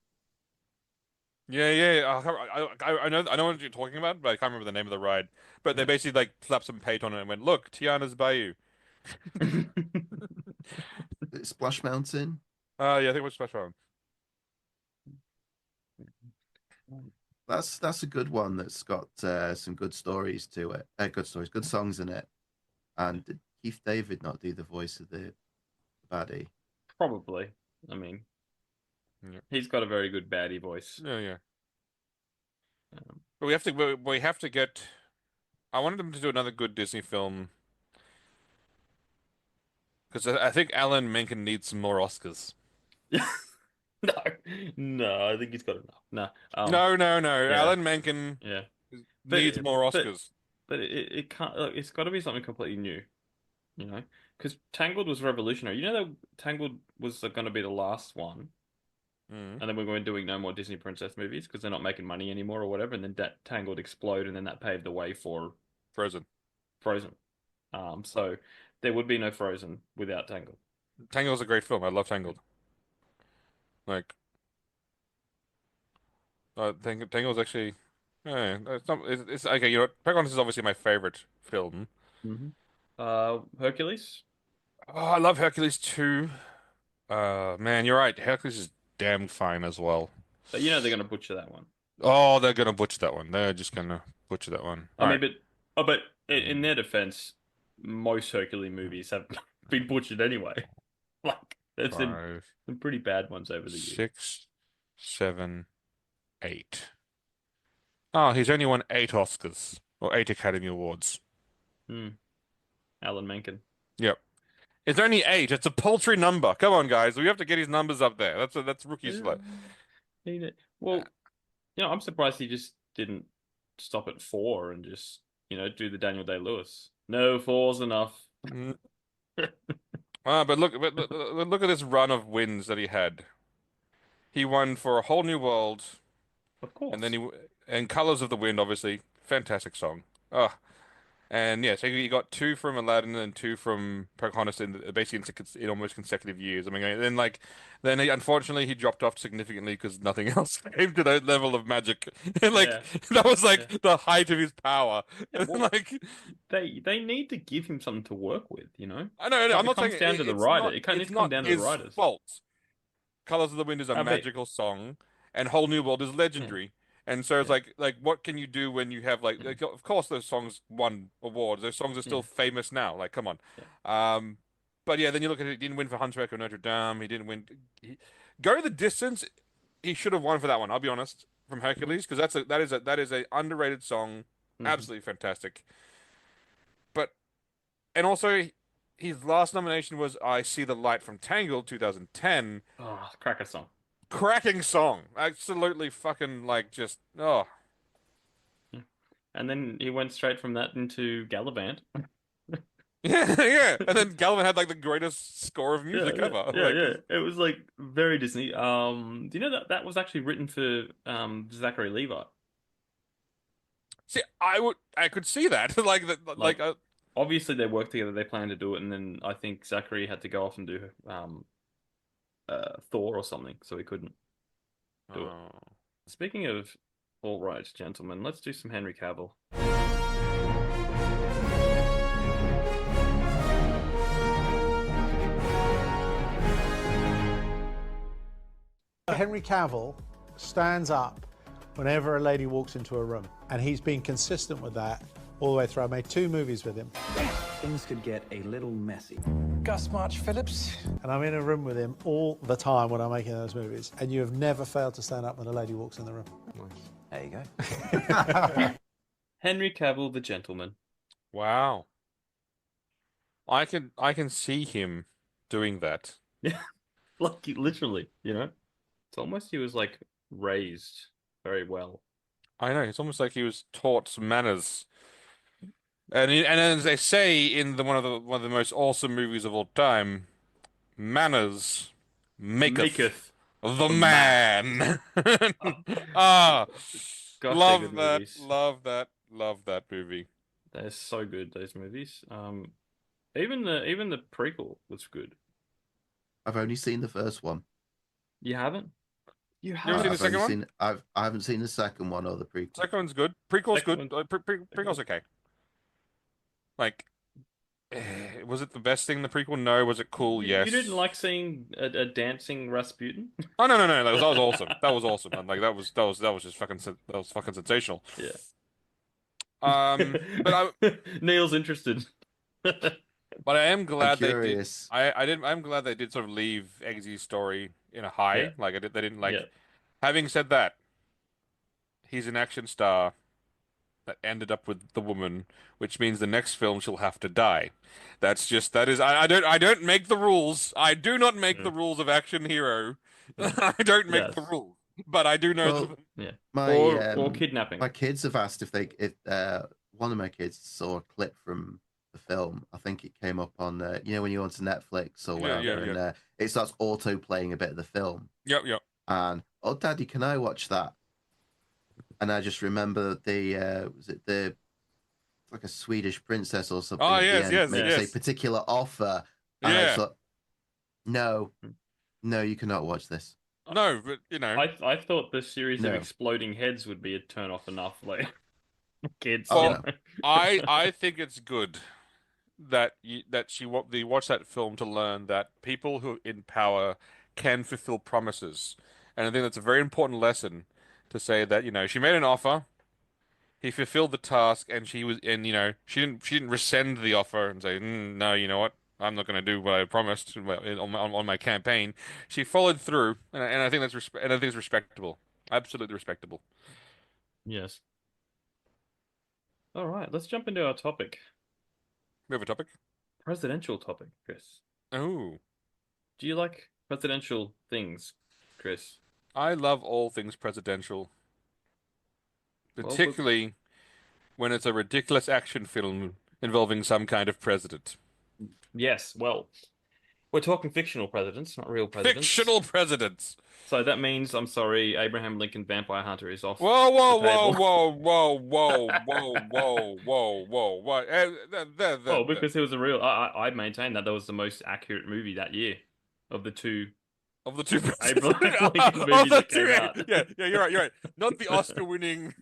Yeah. I know what you're talking about, but I can't remember the name of the ride. But they basically like slapped some paint on it and went, "Look, Tiana's Bayou." Splash Mountain. Yeah, I think it was Splash Mountain. That's a good one that's got some good stories to it. Good stories, good songs in it. And did Keith David not do the voice of the baddie? Probably. I mean, Yeah. he's got a very good baddie voice. Yeah. Um, But we have to get. I wanted them to do another good Disney film because I think Alan Menken needs some more Oscars. no, no, I think he's got enough. No, No. yeah. Alan Menken Yeah, needs more but Oscars. it can't. Look, it's got to be something completely new. You know, because Tangled was revolutionary. You know that Tangled was going to be the last one, Mm. and then we're going doing no more Disney princess movies because they're not making money anymore or whatever. And then that Tangled exploded, and then that paved the way for Frozen. Frozen. So there would be no Frozen without Tangled. Tangled's a great film. I love Tangled. Like, Tangled's actually. It's not. It's okay. You know, Pocahontas is obviously my favorite film. Mm-hmm. Hercules. Oh, I love Hercules too. Man, you're right. Hercules is damn fine as well. But you know they're going to butcher that one. Oh, they're gonna butcher that one. They're just gonna butcher that one. I All mean, right. but in their defense, most Hercules movies have been butchered anyway. Like there's been 5, some pretty bad ones over the years. 6, 7, 8. Oh, he's only won 8 Oscars or 8 Academy Awards. Alan Menken. Yep. It's only 8. It's a paltry number. Come on, guys. We have to get his numbers up there. That's rookie slot. Well, I'm surprised he just didn't stop at 4 and just do the Daniel Day-Lewis. No, 4's enough. Mm. But look at this run of wins that he had. He won for A Whole New World, Of course. and then and Colors of the Wind, obviously, fantastic song. Oh, and yeah, so he got 2 from Aladdin and 2 from Pocahontas basically in almost consecutive years. I mean, then unfortunately he dropped off significantly because nothing else came to that level of magic. And Yeah. that was the height of his power. Yeah, well, Like they need to give him something to work with, I know, It I'm not comes saying down to the it's writer. not, It needs it's to come not down to the his writers. fault. Colors of the Wind is a But- magical song, and Whole New World is legendary. And so it's Yeah. like what can you do when you have of course those songs won awards. Those songs are still famous now. Like come on. But yeah, then you look at it. He didn't win for Hunchback of Notre Dame. He didn't win. Go the Distance. He should have won for that one. I'll be honest. From Hercules, because that is a underrated song. Mhm. Absolutely fantastic. And also his last nomination was I See the Light from Tangled 2010. Oh, cracker song. Cracking song. Absolutely fucking just And then he went straight from that into Gallivant. yeah. And then Galvin had the greatest score of music ever. Yeah. It was very Disney. Do you know that was actually written for Zachary Levi? See, I could see that. Like that, Like, obviously they worked together, they planned to do it, and then I think Zachary had to go off and do Thor or something, so he couldn't do it. oh. Speaking of all right, gentlemen, let's do some Henry Cavill. Henry Cavill stands up whenever a lady walks into a room, and he's been consistent with that all the way through. I made 2 movies with him, Things could get a little messy. Gus March Phillips. and I'm in a room with him all the time when I'm making those movies, and you have never failed to stand up when a lady walks in the room. There you go. Henry Cavill, the gentleman. Wow. I can see him doing that. Yeah, like literally, it's almost he was like raised very well. I know, it's almost like he was taught some manners. And as they say in one of the most awesome movies of all time, manners maketh the man. Ah, Gosh, they're love good that, movies. love that movie. They're so good, those movies. Even the prequel was good. I've only seen the first one. You haven't? You You ever haven't? seen the I've second only one? I haven't seen the second one or the prequel. Second one's good. Prequel's Second good. Prequel's okay. Like, was it the best thing in the prequel? No. Was it cool? Yes. You didn't like seeing a dancing Rasputin? Oh no. That was awesome. That was awesome. And like that was just fucking sensational. Yeah. But Neil's interested. I am glad they did. Curious. I'm glad they did sort of leave Eggsy's story in a high. Yeah. Like they didn't like. Yeah. Having said that, he's an action star that ended up with the woman, which means the next film she'll have to die. I don't make the rules. I do not make the rules of action hero. I don't make the Yes. rules, but I do know Well, them. Yeah. My Or kidnapping. my kids have asked if one of my kids saw a clip from the film. I think it came up on when you go onto Netflix or Yeah, whatever, yeah. and it starts auto playing a bit of the film. Yep. And oh, Daddy, can I watch that? And I just remember the like a Swedish princess or something. Oh, at the yes, end yes, makes yes. a particular offer, and I Yeah. thought, no, you cannot watch this. No, but I thought the series of No. exploding heads would be a turn off enough, like kids. Well, I think it's good that they watch that film to learn that people who are in power can fulfill promises, and I think that's a very important lesson to say that she made an offer, he fulfilled the task, and she didn't rescind the offer and say no, you know what, I'm not going to do what I promised on my campaign. She followed through, and I think it's respectable, absolutely respectable. Yes. All right, let's jump into our topic. We have a topic. Presidential topic, Chris. Oh, Do you like presidential things, Chris? I love all things presidential. Well, Particularly when it's a ridiculous action film involving some kind of president. Yes, well, we're talking fictional presidents, not real presidents. Fictional presidents. So that means, I'm sorry, Abraham Lincoln Vampire Hunter is off. Whoa, whoa, the table. whoa. Oh, because it was a real. I maintain that was the most accurate movie that year of the two. Of the two Abraham presidents. Lincoln Of movies the that came two, out. yeah, you're right. Not the Oscar-winning,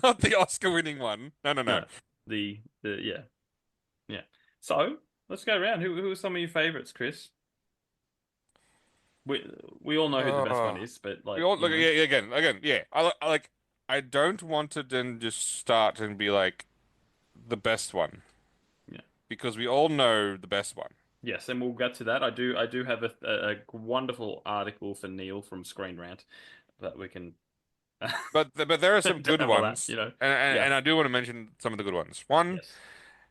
not the Oscar-winning one. No. Yeah. So let's go around. Who are some of your favorites, Chris? We all know who the best one is, but like We all, you know. again, yeah. I don't want to then just start and be like the best one. Yeah. Because we all know the best one. Yes, and we'll get to that. I do have a wonderful article for Neil from Screen Rant that we can. But there are some good Dabble that, ones, you know. and I do want to mention some of the good ones. One, Yes.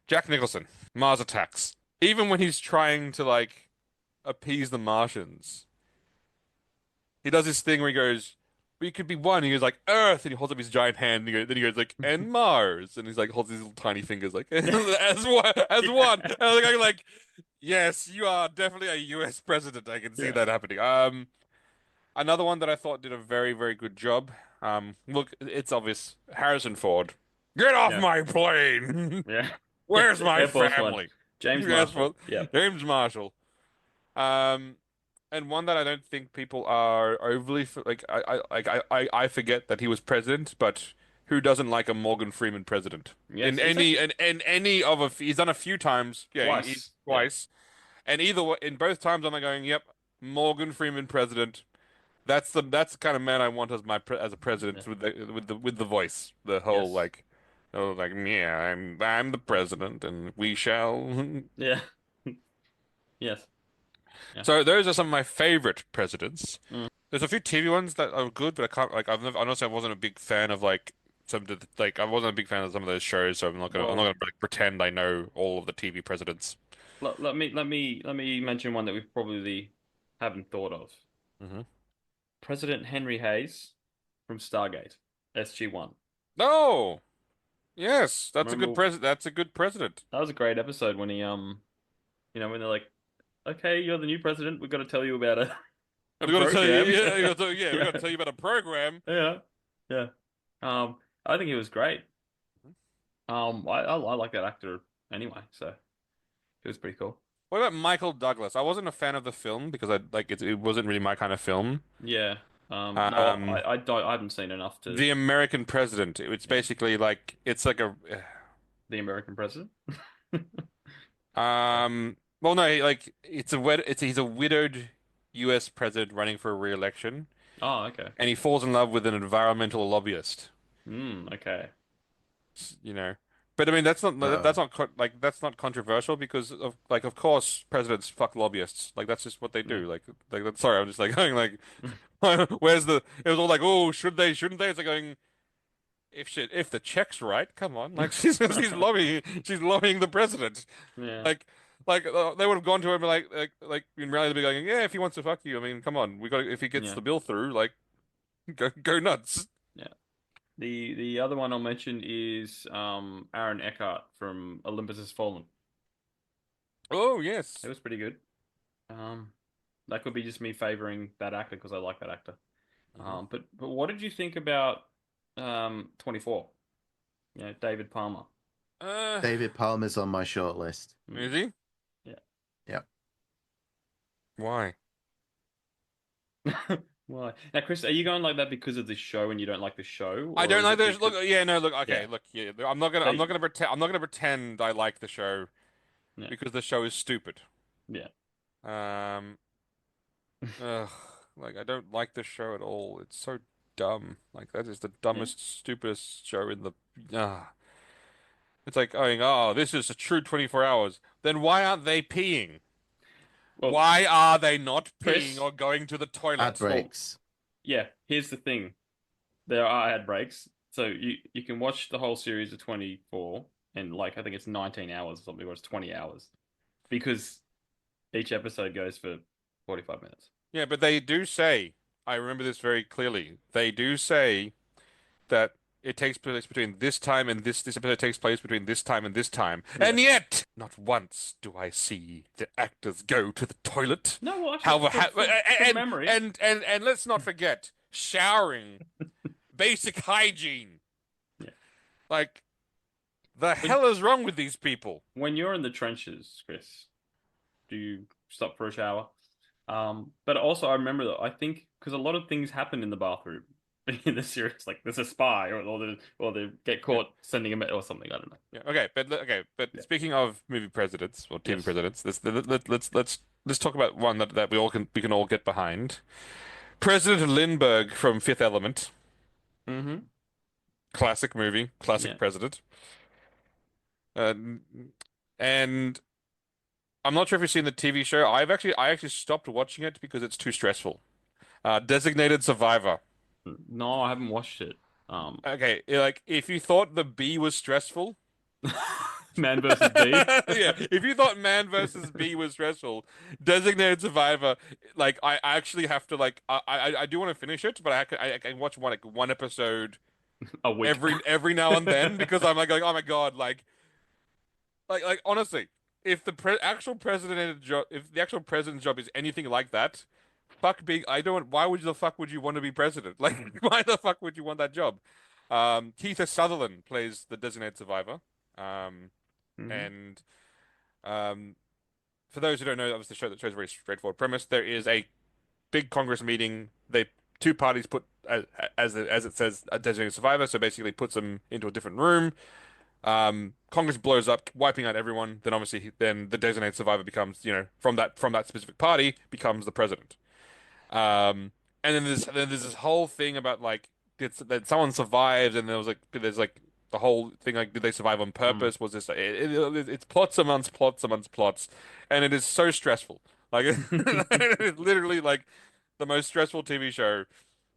Jack Nicholson, Mars Attacks. Even when he's trying to like appease the Martians, he does this thing where he goes, "We could be one." He goes like Earth, and he holds up his giant hand. And then he goes like, "And Mars," and he's like holds his little tiny fingers like as one. And I'm like, yes, you are definitely a U.S. president. I can see that happening. Another one that I thought did a very, very good job. Look, it's obvious. Harrison Ford. Get off Yeah. my plane. Yeah. Where's my Air Force One. family? James Yes, Marshall. Yeah. James Marshall. And one that I don't think people are overly I forget that he was president, but who doesn't like a Morgan Freeman president? Yes, he's actually In any of a he's done a few times. Yeah, he's twice. Yeah. twice. And either way, in both times I'm like going, yep, Morgan Freeman president. That's the kind of man I want as as a president Yeah. with the voice, the whole Yes. like, oh like yeah, I'm the president and we shall. Yeah. Yes. Yeah. So those are some of my favorite presidents. Mm. There's a few TV ones that are good, but I can't like honestly I wasn't a big fan of like I wasn't a big fan of some of those shows, so I'm not gonna like, pretend I know all of the TV presidents. Let me mention one that we probably haven't thought of. Mm-hmm. President Henry Hayes from Stargate, SG-1. No, yes, that's a good Remember, president. That's a good president. that was a great episode when he when they're like, "Okay, you're the new president. We've got to tell you about a We gotta tell you, program." yeah, we gotta tell you about a program. Yeah, yeah. I think he was great. I like that actor anyway, so it was pretty cool. What about Michael Douglas? I wasn't a fan of the film because it wasn't really my kind of film. Yeah. No, Um, I haven't seen enough to The American President. It's basically like it's like a the American president. well no like he's a widowed US president running for re-election Oh, okay. and he falls in love with an environmental lobbyist, Okay. you know. But I mean that's not controversial because of course presidents fuck lobbyists. Like that's just what they do. Sorry, I'm just like going like where's the it was all like, "Oh, should they? Shouldn't they?" It's like going if the check's right, come on. Like she's lobbying the president. Yeah. They would have gone to him like in reality they'd be going, yeah, if he wants to fuck you, I mean, come on, if he gets Yeah. the bill through, like go nuts. Yeah. The other one I'll mention is Aaron Eckhart from Olympus Has Fallen. Oh yes. It was pretty good. That could be just me favoring that actor because I like that actor. But what did you think about 24? Yeah, David Palmer. David Palmer's on my shortlist. Is he? Yeah. Yep. Why? Why? Now, Chris, are you going like that because of the show and you don't like the show? I or don't is like it this. because- Look, yeah, no, look, okay, Yeah. look, yeah. I'm not gonna pretend I like the show Yeah. because the show is stupid. Yeah. Ugh, like I don't like the show at all. It's so dumb. Like that is the dumbest, stupidest show in the. It's like going, oh, this is a true 24 hours. Then why aren't they peeing? Well, Why are they not Chris, peeing or going to the toilet? Ad breaks. yeah, here's the thing. There are ad breaks. So you can watch the whole series of 24 and like I think it's 19 hours or something, or it's 20 hours. Because each episode goes for 45 minutes. Yeah, but they do say, I remember this very clearly. They do say that it takes place between this time and this episode takes place between this time and this time. Yeah. And yet, not once do I see the actors go to the toilet. No, well, actually, However, from memory. and let's not forget showering, basic hygiene. Yeah. Like, the hell is wrong with these people? When you're in the trenches, Chris, do you stop for a shower? But also I remember that I think because a lot of things happen in the bathroom in the series, like there's a spy or they get caught sending a or something. I don't know. Yeah, but Yeah. speaking of movie presidents or TV Yes. presidents, let's talk about one that we can all get behind. President Lindbergh from Fifth Element. Mm-hmm. Classic movie, classic Yeah. president. And I'm not sure if you've seen the TV show. I actually stopped watching it because it's too stressful. Designated Survivor. No, I haven't watched it. Okay, like if you thought the Bee was stressful, Man versus Bee. yeah, if you thought Man versus Bee was stressful, Designated Survivor, like I actually have to like I do want to finish it, but I can watch one episode A week. every now and then because I'm like going, oh my God, like honestly, if the actual president's job is anything like that, fuck being I don't why would the fuck would you want to be president? Like why the fuck would you want that job? Kiefer Sutherland plays the designated survivor. And um, for those who don't know, that was the show that shows a very straightforward premise. There is a big Congress meeting. Two parties put as it says a designated survivor, so basically puts them into a different room. Congress blows up, wiping out everyone. Then obviously, then the designated survivor becomes, from that specific party, becomes the president. And then there's this whole thing about like that someone survives, and there's like the whole thing like did they survive on purpose? Was this it's plots amongst plots amongst plots, and it is so stressful. Like it's literally like the most stressful TV show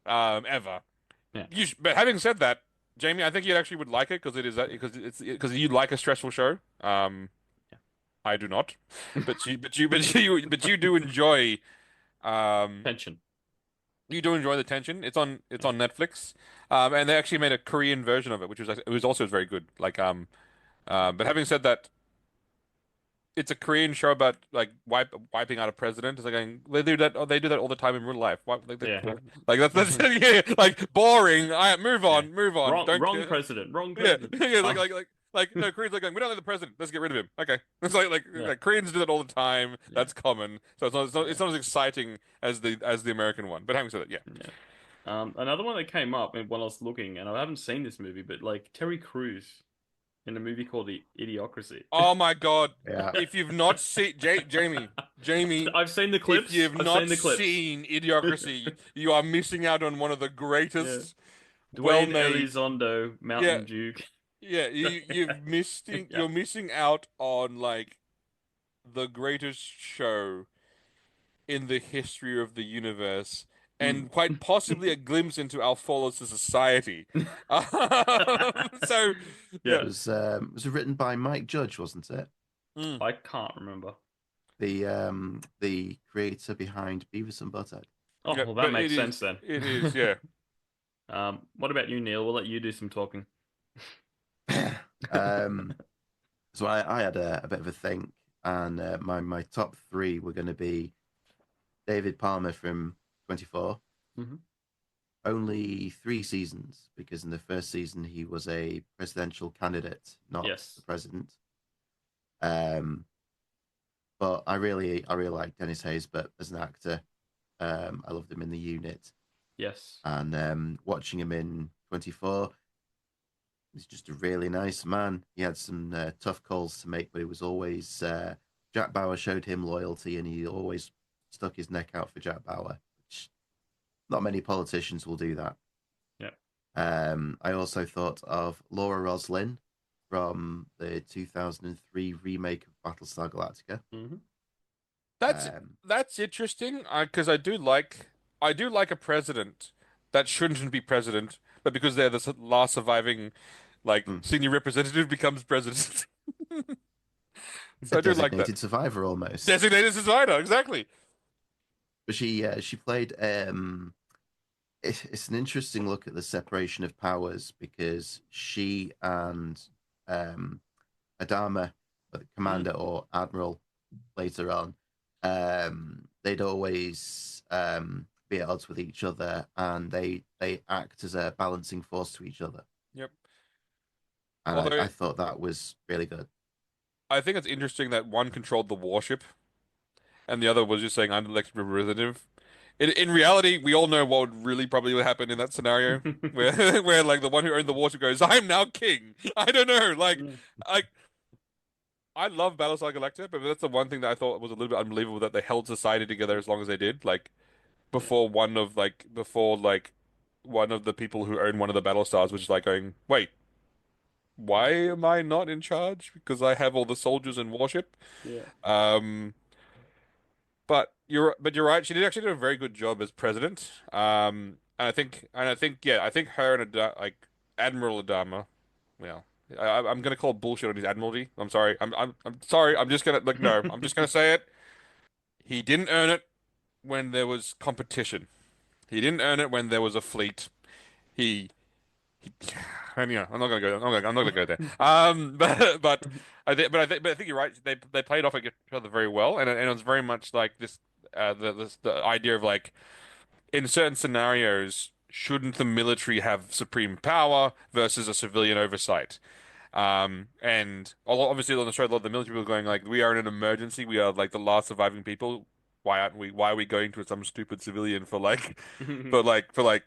ever. Yeah. But having said that, Jamie, I think you actually would like it because you like a stressful show. I do not, but you do enjoy Tension. you do enjoy the tension. It's on Netflix, and they actually made a Korean version of it, it was also very good. But having said that, it's a Korean show about like wiping out a president. It's like they do that. Oh, they do that all the time in real life. Yeah. Like that's yeah, like boring. All right, move on. Wrong president. Wrong president. Yeah. No, Koreans are going, we don't like the president. Let's get rid of him. Okay, it's like Koreans do that all the time. That's common. So it's not as exciting as the American one. But having said that, yeah. Another one that came up when I was looking, and I haven't seen this movie, but like Terry Crews in a movie called The Idiocracy. Oh my God! Yeah. If you've not seen Jamie, I've seen the clips. If you've not seen Idiocracy, you are missing out on one of the greatest, Dwayne well-made. Elizondo, Mountain Duke. Yeah, you're missing out on like the greatest show in the history of the universe, and quite possibly a glimpse into our fall as a society. So Yeah. It was written by Mike Judge, wasn't it? I can't remember. The creator behind Beavis and Butthead. Oh, Yeah, well, but that makes it is- sense then. It is, yeah. What about you, Neil? We'll let you do some talking. So I had a bit of a think, and my top three were going to be David Palmer from 24. Mhm. Only 3 seasons, because in the first season he was a presidential candidate, not the president. But I really like Dennis Hayes, but as an actor, I loved him in The Unit. Yes. And watching him in 24, he's just a really nice man. He had some tough calls to make, but it was always Jack Bauer showed him loyalty, and he always stuck his neck out for Jack Bauer, which not many politicians will do that. Yeah. I also thought of Laura Roslin from the 2003 remake of Battlestar Galactica. Mm-hmm. That's interesting, because I do like a president that shouldn't be president, but because they're the last surviving, senior representative becomes president. So I do like that. Designated survivor, almost. Designated survivor, exactly. But she played. It's an interesting look at the separation of powers, because she and Adama, the commander or admiral, later on, they'd always be at odds with each other, and they act as a balancing force to each other. Yep. And I thought that was really good. I think it's interesting that one controlled the warship, and the other was just saying, I'm elected representative. In reality, we all know what would really probably happen in that scenario, where like the one who owned the warship goes, "I'm now king." I don't know, I love Battlestar Galactica, but that's the one thing that I thought was a little bit unbelievable, that they held society together as long as they did. Like before one of the people who owned one of the battle stars was just like going, "Wait, why am I not in charge? Because I have all the soldiers and warship." Yeah. But you're right. She did actually do a very good job as president. And I think her and Admiral Adama, well, I'm gonna call bullshit on his admiralty. I'm sorry. I'm sorry. I'm just gonna no. I'm just gonna say it. He didn't earn it when there was competition. He didn't earn it when there was a fleet. And, I'm not gonna go. I'm not gonna go there. But I think you're right. They played off each other very well, and it was very much like this. The idea of like, in certain scenarios, shouldn't the military have supreme power versus a civilian oversight? And obviously on the show, a lot of the military people are going like, we are in an emergency. We are like the last surviving people. Why aren't we? Why are we going to some stupid civilian for like, for like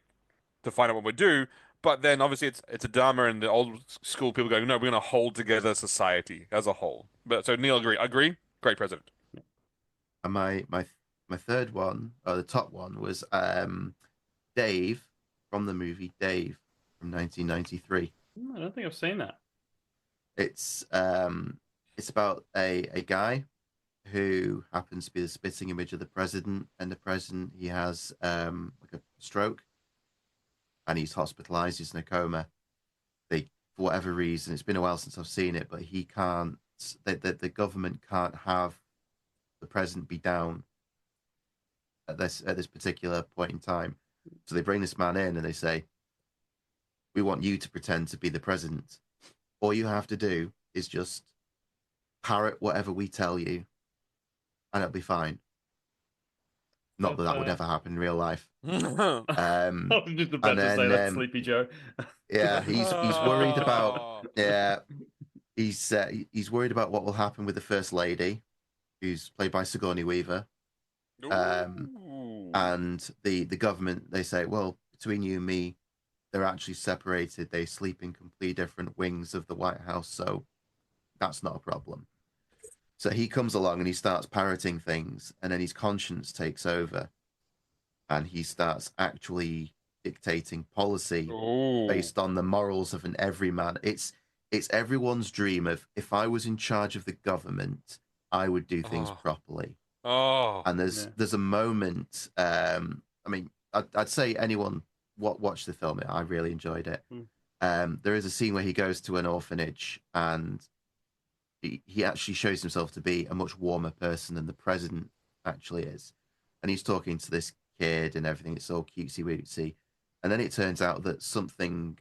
to find out what we do? But then obviously it's a drama and the old school people going, no, we're going to hold together society as a whole. But so Neil agree? Great president. And my third one, or the top one, was Dave from the movie Dave from 1993. I don't think I've seen that. It's about a guy who happens to be the spitting image of the president, and the president, he has like a stroke, and he's hospitalized. He's in a coma. They, for whatever reason, it's been a while since I've seen it, but he can't. The government can't have the president be down at this particular point in time. So they bring this man in and they say, "We want you to pretend to be the president. All you have to do is just parrot whatever we tell you, and it'll be fine." Not that would ever happen in real life. I was just about to say that, Sleepy Joe. Yeah, he's worried about he's worried about what will happen with the first lady, who's played by Sigourney Weaver. And the government, they say, well, between you and me, they're actually separated. They sleep in completely different wings of the White House, so that's not a problem. So he comes along and he starts parroting things, and then his conscience takes over, and he starts actually dictating policy based on the morals of an everyman. It's everyone's dream of, if I was in charge of the government, I would do things properly. And there's a moment. I mean, I'd say anyone watch the film. I really enjoyed it. There is a scene where he goes to an orphanage, and he actually shows himself to be a much warmer person than the president actually is. And he's talking to this kid and everything. It's all cutesy wootsy. And then it turns out that something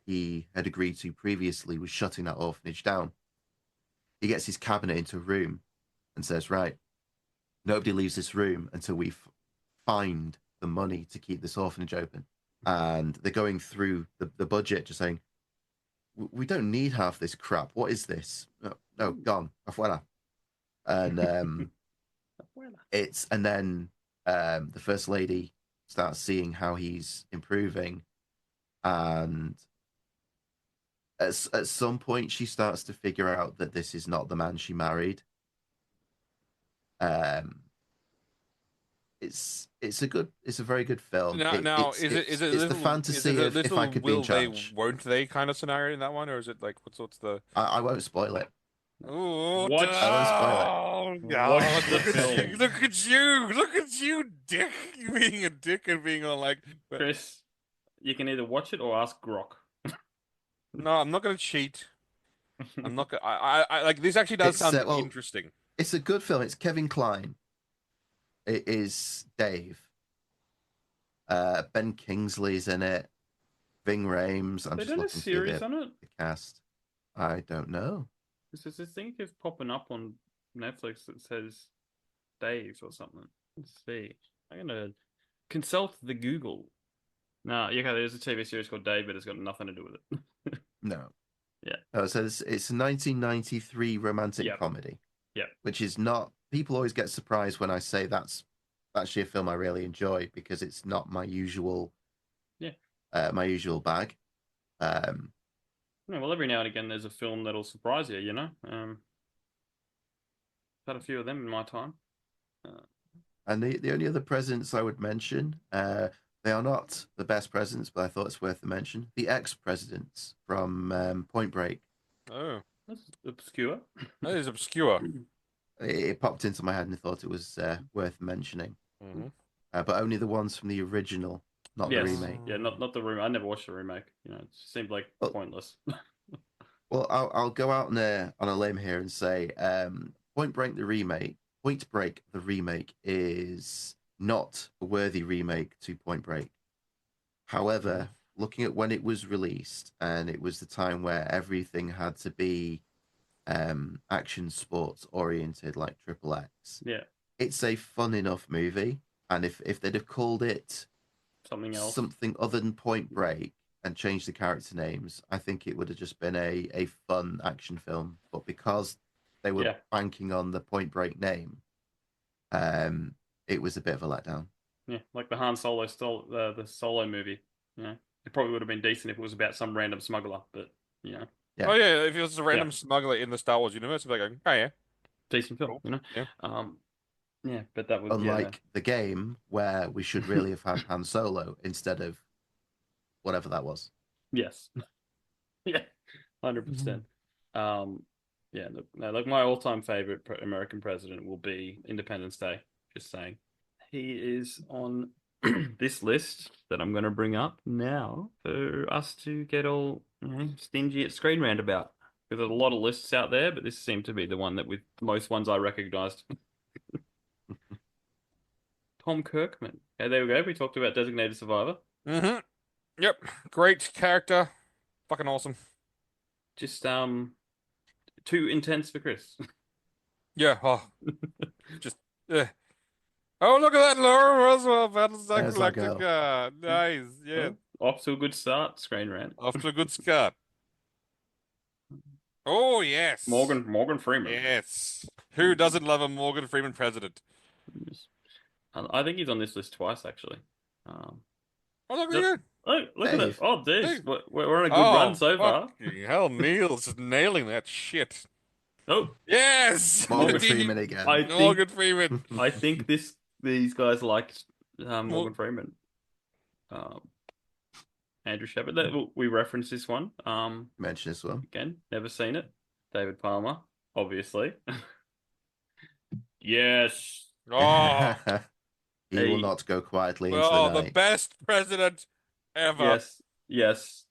he had agreed to previously was shutting that orphanage down. He gets his cabinet into a room and says, right, nobody leaves this room until we find the money to keep this orphanage open. And they're going through the budget, just saying, we don't need half this crap. What is this? No, gone. Afuera. And and then the first lady starts seeing how he's improving, and at some point she starts to figure out that this is not the man she married. It's a very good film. Is it the fantasy of if I could be in charge. Won't they kind of scenario in that one, or is it like what's the? I won't spoil it. Oh, Watch. I won't spoil it. God, look at you, dick! You being a dick and being all like, Chris, you can either watch it or ask Grok. No, I'm not gonna cheat. I'm not gonna. I like this. Actually, does sound interesting. It's a good film. It's Kevin Kline. It is Dave. Ben Kingsley's in it. Ving Rhames. They done a series on it? The cast. I don't know. There's this thing keeps popping up on Netflix that says Dave or something. Let's see. I'm gonna consult the Google. No, yeah, there's a TV series called Dave, but it's got nothing to do with it. No. Yeah. Oh, so it's a 1993 romantic comedy. Yeah. Which is not. People always get surprised when I say that's actually a film I really enjoy, because it's not my usual. My usual bag. Yeah, well, every now and again there's a film that'll surprise you. You know. I've had a few of them in my time. And the only other presidents I would mention, they are not the best presidents, but I thought it's worth a mention. The ex-presidents from Point Break. Oh, that's obscure. That is obscure. It popped into my head and I thought it was worth mentioning. But only the ones from the original, not the remake. Yeah, not the remake. I never watched the remake. You know, it seemed like pointless. Well, I'll go out on a limb here and say Point Break the remake is not a worthy remake to Point Break. However, looking at when it was released, and it was the time where everything had to be action sports oriented like Triple X. Yeah. It's a fun enough movie. And if they'd have called it something else. something other than Point Break and changed the character names, I think it would have just been a fun action film. But because they were banking on the Point Break name, it was a bit of a letdown. Yeah, like the Han Solo the Solo movie. Yeah, it probably would have been decent if it was about some random smuggler, but Yeah. Oh yeah, if it was a random smuggler in the Star Wars universe, it'd be like, oh yeah, decent film, cool. you know. Yeah. Yeah, but that was unlike the game where we should really have had Han Solo instead of whatever that was. Yes. Yeah, 100%. Yeah, look, my all-time favorite American president will be Independence Day. Just saying, he is on this list that I'm going to bring up now for us to get all stingy at Screen Rant about. Because there's a lot of lists out there, but this seemed to be the one that with the most ones I recognized. Tom Kirkman. Yeah, there we go. We talked about Designated Survivor. Mm-hmm. Yep. Great character. Fucking awesome. Just too intense for Chris. Yeah. Oh. Just. Oh, look at that, Laura Roswell, Battlestar Galactica. Nice. Yeah. Oh, off to a good start, Screen Rant. Off to a good start. Oh yes. Morgan Freeman. Yes. Who doesn't love a Morgan Freeman president? Yes. I think he's on this list twice, actually. Oh, look at you. Oh, look at that. Oh, Dave. Dave. We're on a good run so far. Hell, Neil's just nailing that shit. Oh. Yes! Morgan Freeman again. Morgan Freeman. I think these guys liked Morgan Freeman. Andrew Shepard. We referenced this one. Mention this one. Again, never seen it. David Palmer, obviously. Yes. Oh. He will not go quietly into the night. The best president ever. Yes.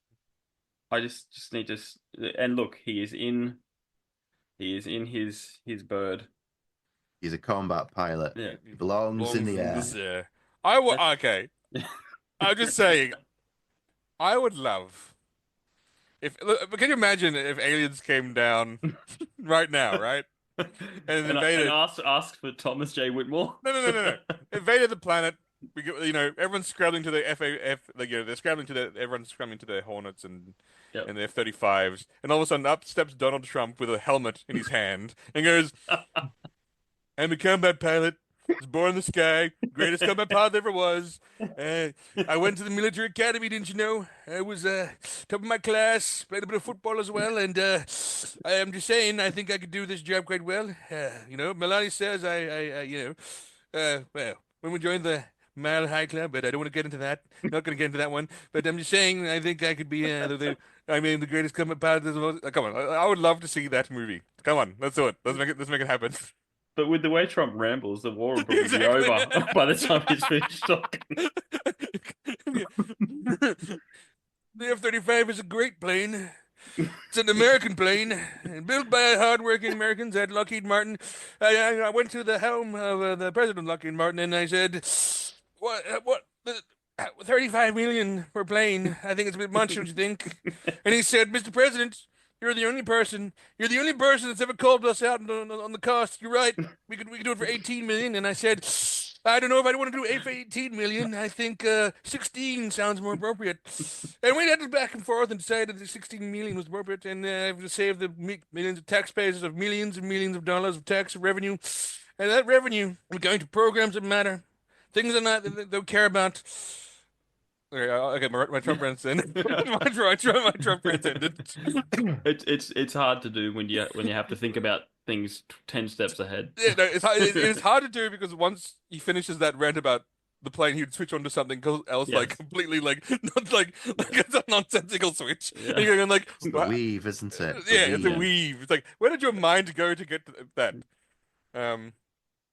I just need to, and look, he is in his bird. He's a combat pilot. Yeah. He belongs in the air. Okay. I'm just saying. I would love can you imagine if aliens came down right now, right? And invaded. Asked for Thomas J. Whitmore. No. Invaded the planet. We get, everyone's scrambling to the they're scrambling to everyone's scrambling to their Hornets and their F-35s, and all of a sudden up steps Donald Trump with a helmet in his hand and goes, "I'm a combat pilot. Was born in the sky, greatest combat pilot there ever was. I went to the military academy, didn't you know? I was top of my class, played a bit of football as well, and I am just saying, I think I could do this job quite well. Melania says well, when we joined the Mile High Club, but I don't want to get into that. Not going to get into that one. But I'm just saying, I think I could be the greatest combat pilot there was. Come on, I would love to see that movie. Come on, let's do it. Let's make it happen." But with the way Trump rambles, the war will probably be over by the time he's finished talking. The F-35 is a great plane. It's an American plane, built by hard-working Americans at Lockheed Martin. I went to the helm of the president of Lockheed Martin, and I said, "What? 35 million per plane? I think it's a bit much, don't you think?" And he said, "Mr. President, you're the only person that's ever called us out on the cost. You're right. We could do it for 18 million." And I said, "I don't know if I want to do 18 million. I think 16 sounds more appropriate." And we had it back and forth and decided that 16 million was appropriate, and to save the millions of taxpayers of millions and millions of dollars of tax revenue. And that revenue is going to programs that matter, things that they'll care about. Okay, my Trump rant's in. my Trump rant's ended. It's hard to do when you have to think about things 10 steps ahead. Yeah, no, it's hard to do because once he finishes that rant about the plane, he'd switch on to something else, like completely not like it's a nonsensical switch. Yeah. And you're going like, it's the weave, isn't it? It's a weave. It's like, where did your mind go to get to that?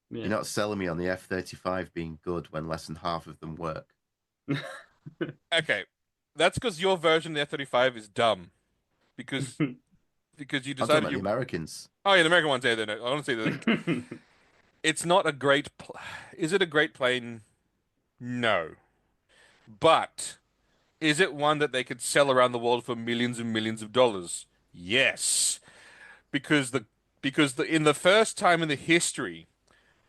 You're not selling me on the F-35 being good when less than half of them work. Okay, that's because your version of the F-35 is dumb, because you decided the Americans. Oh yeah, the American ones. Yeah, no, honestly, it's not a great. Is it a great plane? No, but is it one that they could sell around the world for millions and millions of dollars? Yes, because in the first time in the history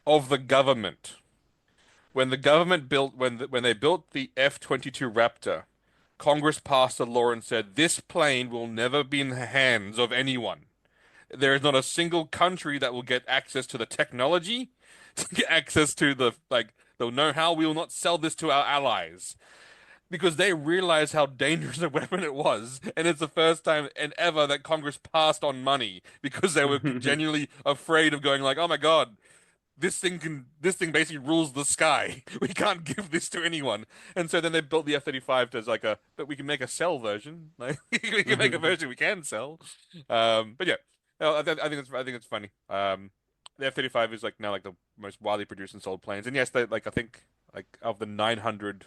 of the government, when the government built when they built the F-22 Raptor, Congress passed a law and said this plane will never be in the hands of anyone. There is not a single country that will get access to the technology, to get access to the know-how. We will not sell this to our allies because they realized how dangerous a weapon it was, and it's the first time and ever that Congress passed on money because they were genuinely afraid of going like, "Oh my God, this thing basically rules the sky. We can't give this to anyone." And so then they built the F-35 as like but we can make a sell version. Like we can make a version we can sell. But yeah, no, I think it's funny. The F-35 is like now like the most widely produced and sold planes, and yes, they like I think like of the 900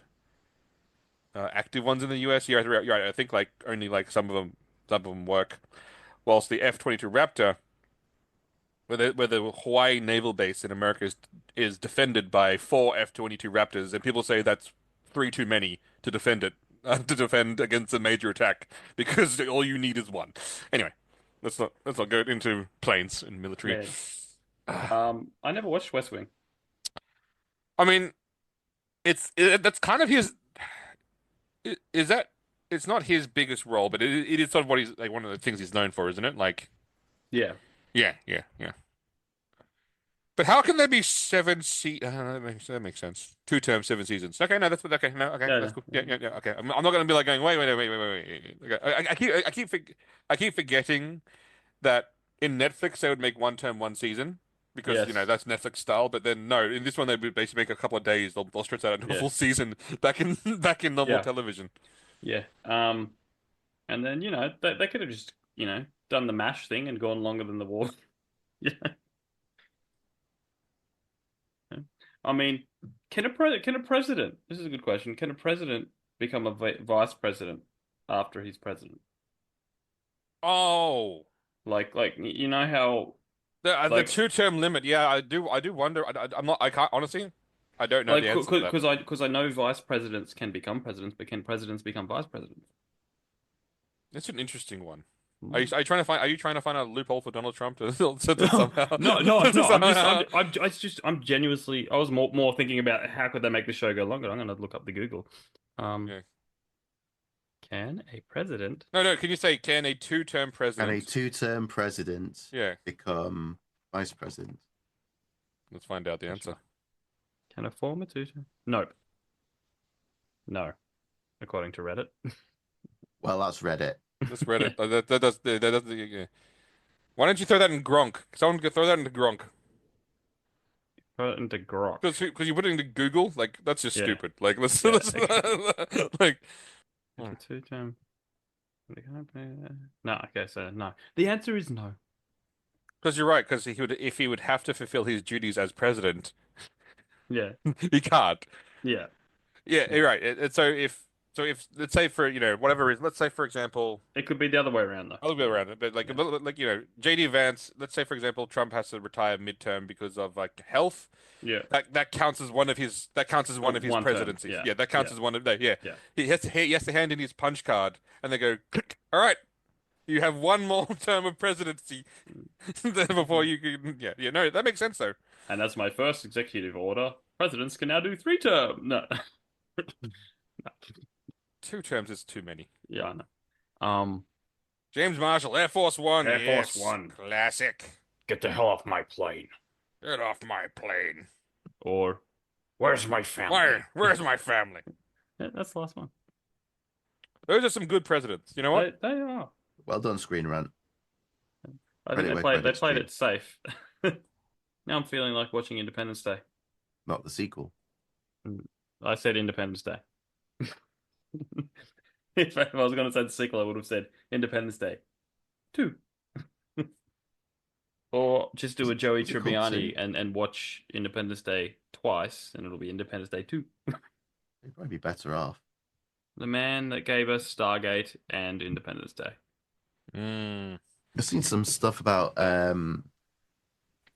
active ones in the US. You're right. I think like only like some of them work. Whilst the F-22 Raptor, where the Hawaii Naval Base in America is defended by 4 F-22 Raptors, and people say that's 3 too many to defend it to defend against a major attack because all you need is 1. Anyway, let's not go into planes and military. I never watched West Wing. I mean, that's kind of his. Is that it's not his biggest role, but it is sort of what he's like one of the things he's known for, isn't it? Like, yeah. But how can there be 7 that makes sense. 2 terms, 7 seasons. Okay, no, that's okay. No, okay, that's cool. Yeah. Okay, I'm not gonna be like going wait. Okay. I keep forgetting that in Netflix they would make 1 term, 1 season. Because that's Netflix style, but then no, in this one they would basically make a couple of days. They'll stretch that into a full season back in normal television. Yeah. And then they could have just done the MASH thing and gone longer than the war. Yeah. I mean, can a president? This is a good question. Can a president become a vice president after he's president? Oh, like how. The 2-term limit, yeah, I do wonder. I can't honestly. I don't know the answer to that. Because I know vice presidents can become presidents, but can presidents become vice presidents? That's an interesting one. Are you trying to find a loophole for Donald Trump to somehow? No. I'm genuinely. I was more thinking about how could they make the show go longer. I'm going to look up the Google. Can a president? No. Can you say can a 2-term president? Can a 2-term president become vice president? Let's find out the answer. Can a former 2-term? Nope. No, according to Reddit. Well, that's Reddit. That's Reddit. that does. Yeah. Why don't you throw that in Gronk? Someone could throw that into Gronk. Throw it into Grok. Because you put it into Google, like that's just stupid. Like let's like. 2-term. No. Okay, so no. The answer is no. Because you're right. Because if he would have to fulfill his duties as president, he can't. Yeah, you're right. So if let's say for whatever reason, let's say for example, it could be the other way around though. Other way around it, but JD Vance. Let's say for example, Trump has to retire midterm because of like health. Yeah, that counts as one of his presidencies. Term. Yeah, that counts as one of yeah. He has to hand in his punch card, and they go, all right, you have 1 more term of presidency before you can. Yeah. No, that makes sense though. And that's my first executive order. Presidents can now do 3 terms. No. 2 terms is too many. Yeah, I know. James Marshall, Air Force One. Air Force One. Classic. Get the hell off my plane. Get off my plane. Or, where's my family? Where's my family? Yeah, that's the last one. Those are some good presidents. You know what? They are. Well done, Screen Rant. I think they played it safe. Now I'm feeling like watching Independence Day. Not the sequel. I said Independence Day. If I was going to say the sequel, I would have said Independence Day 2. Or just do a Joey Tribbiani and watch Independence Day twice, and it'll be Independence Day 2. You'd probably be better off. The man that gave us Stargate and Independence Day. I've seen some stuff about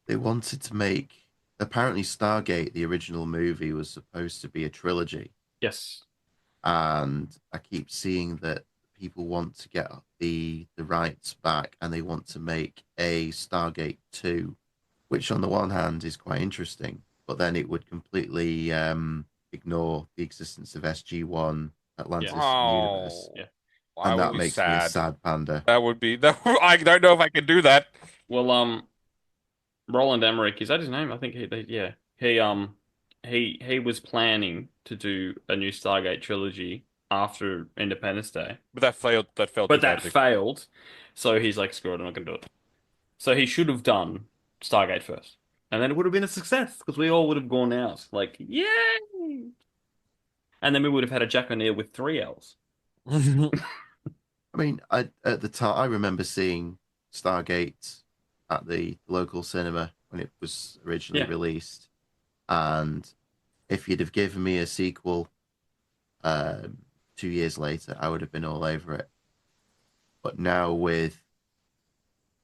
they wanted to make apparently Stargate, the original movie, was supposed to be a trilogy. Yes. And I keep seeing that people want to get the rights back and they want to make a Stargate 2, which on the one hand is quite interesting, but then it would completely ignore the existence of SG-1, Atlantis universe. Oh, Yeah. I And would that be makes me a sad. sad panda. That would be that. I don't know if I can do that. Well, Roland Emmerich, is that his name? I think yeah. He was planning to do a new Stargate trilogy after Independence Day. But that failed. That fell too But that badly. failed. So he's like, screw it, I'm not gonna do it. So he should have done Stargate first. And then it would have been a success because we all would have gone out. Like, yay! And then we would have had a Jack O'Neill with 3 L's. I mean, at the time, I remember seeing Stargate at the local cinema when it was originally released, and if you'd have given me a sequel 2 years later, I would have been all over it. But now with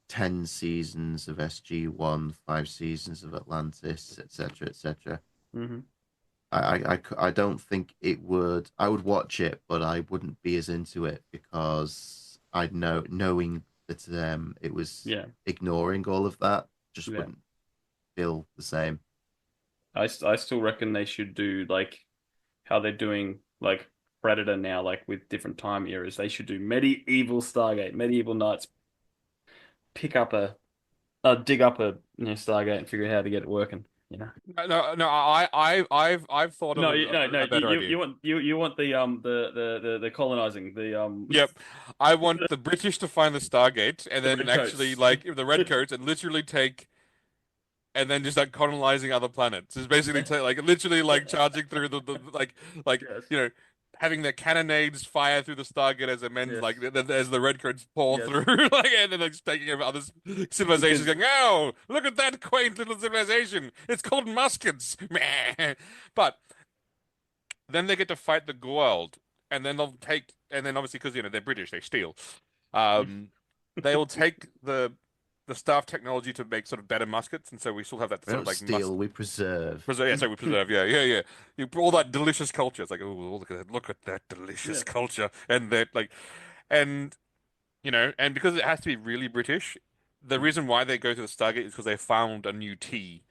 10 seasons of SG-1, 5 seasons of Atlantis, etc., etc., I don't think it would. I would watch it, but I wouldn't be as into it because I'd knowing that it was ignoring all of that just wouldn't feel the same. I still reckon they should do like how they're doing like Predator now, like with different time eras. They should do medieval Stargate, medieval knights. Dig up a Stargate and figure out how to get it working. You know. No. I've thought of a better idea. You want the colonizing Yep, I want the British to find the Stargate and then actually like the redcoats and literally take. And then just like colonizing other planets. It's basically like literally like charging through the like you know, having their cannonades fire through the Stargate as it means like as the redcoats pour through, like, and then like just taking over other civilizations, going, "Oh, look at that quaint little civilization! It's called muskets." But then they get to fight the Goa'uld, and then they'll take, and then obviously because they're British, they steal. They will take the staff technology to make sort of better muskets, and so we still have that sort of like steal, we preserve. Yeah, so we preserve. Yeah. All that delicious culture. It's like, oh, look at that delicious culture, and that like, and and because it has to be really British, the reason why they go to the Stargate is because they found a new tea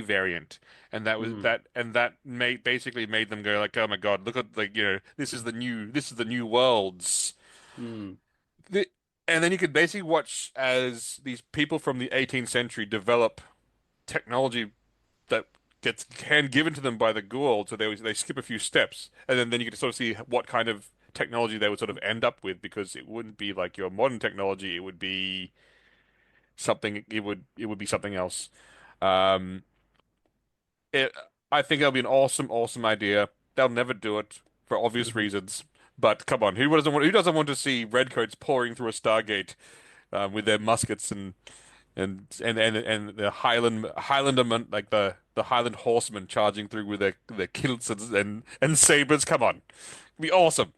variant, and that was that basically made them go like, oh my God, look at like this is the new worlds. And then you could basically watch as these people from the 18th century develop technology that gets hand given to them by the Goa'uld, so they skip a few steps, and then you can sort of see what kind of technology they would sort of end up with, because it wouldn't be like your modern technology; it would be something. It would be something else. Um, I think that'll be an awesome idea. They'll never do it for obvious reasons. But come on, who doesn't want to see redcoats pouring through a Stargate with their muskets and the Highlandermen, like the Highland horsemen charging through with their kilts and sabers? Come on, it'd be awesome.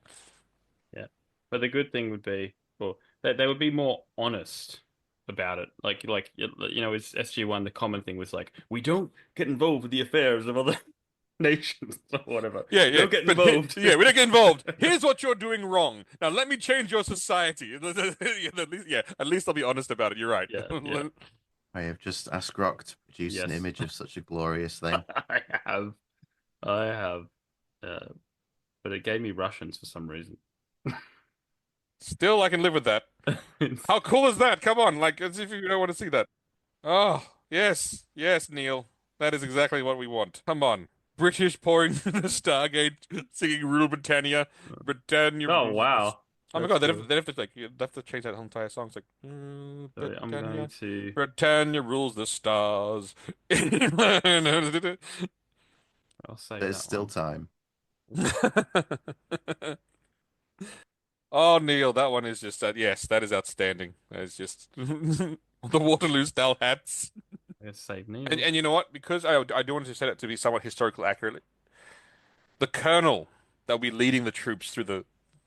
Yeah, but the good thing would be, well, they would be more honest about it. Like with SG-1, the common thing was like, we don't get involved with the affairs of other nations or whatever. Yeah. Don't get involved. We don't get involved. Here's what you're doing wrong. Now let me change your society. At least I'll be honest about it. You're right. Yeah. I have just asked Rock to produce an image of such a glorious thing. I have. But it gave me Russians for some reason. Still, I can live with that. How cool is that? Come on, like, as if you don't want to see that. Oh, yes, Neil. That is exactly what we want. Come on. British pouring the Stargate, singing Rule Britannia. Britannia. Oh, wow. Oh my God, they'd have to change that whole entire song. It's like, Sorry, I'm going to... Britannia rules the stars. I'll say There's still time. Oh, Neil, that one is just that. Yes, that is outstanding. That is just the Waterloo style hats. Let's save Neil. And you know what? Because I do want to set it to be somewhat historical accurately. The colonel that will be leading the troops through the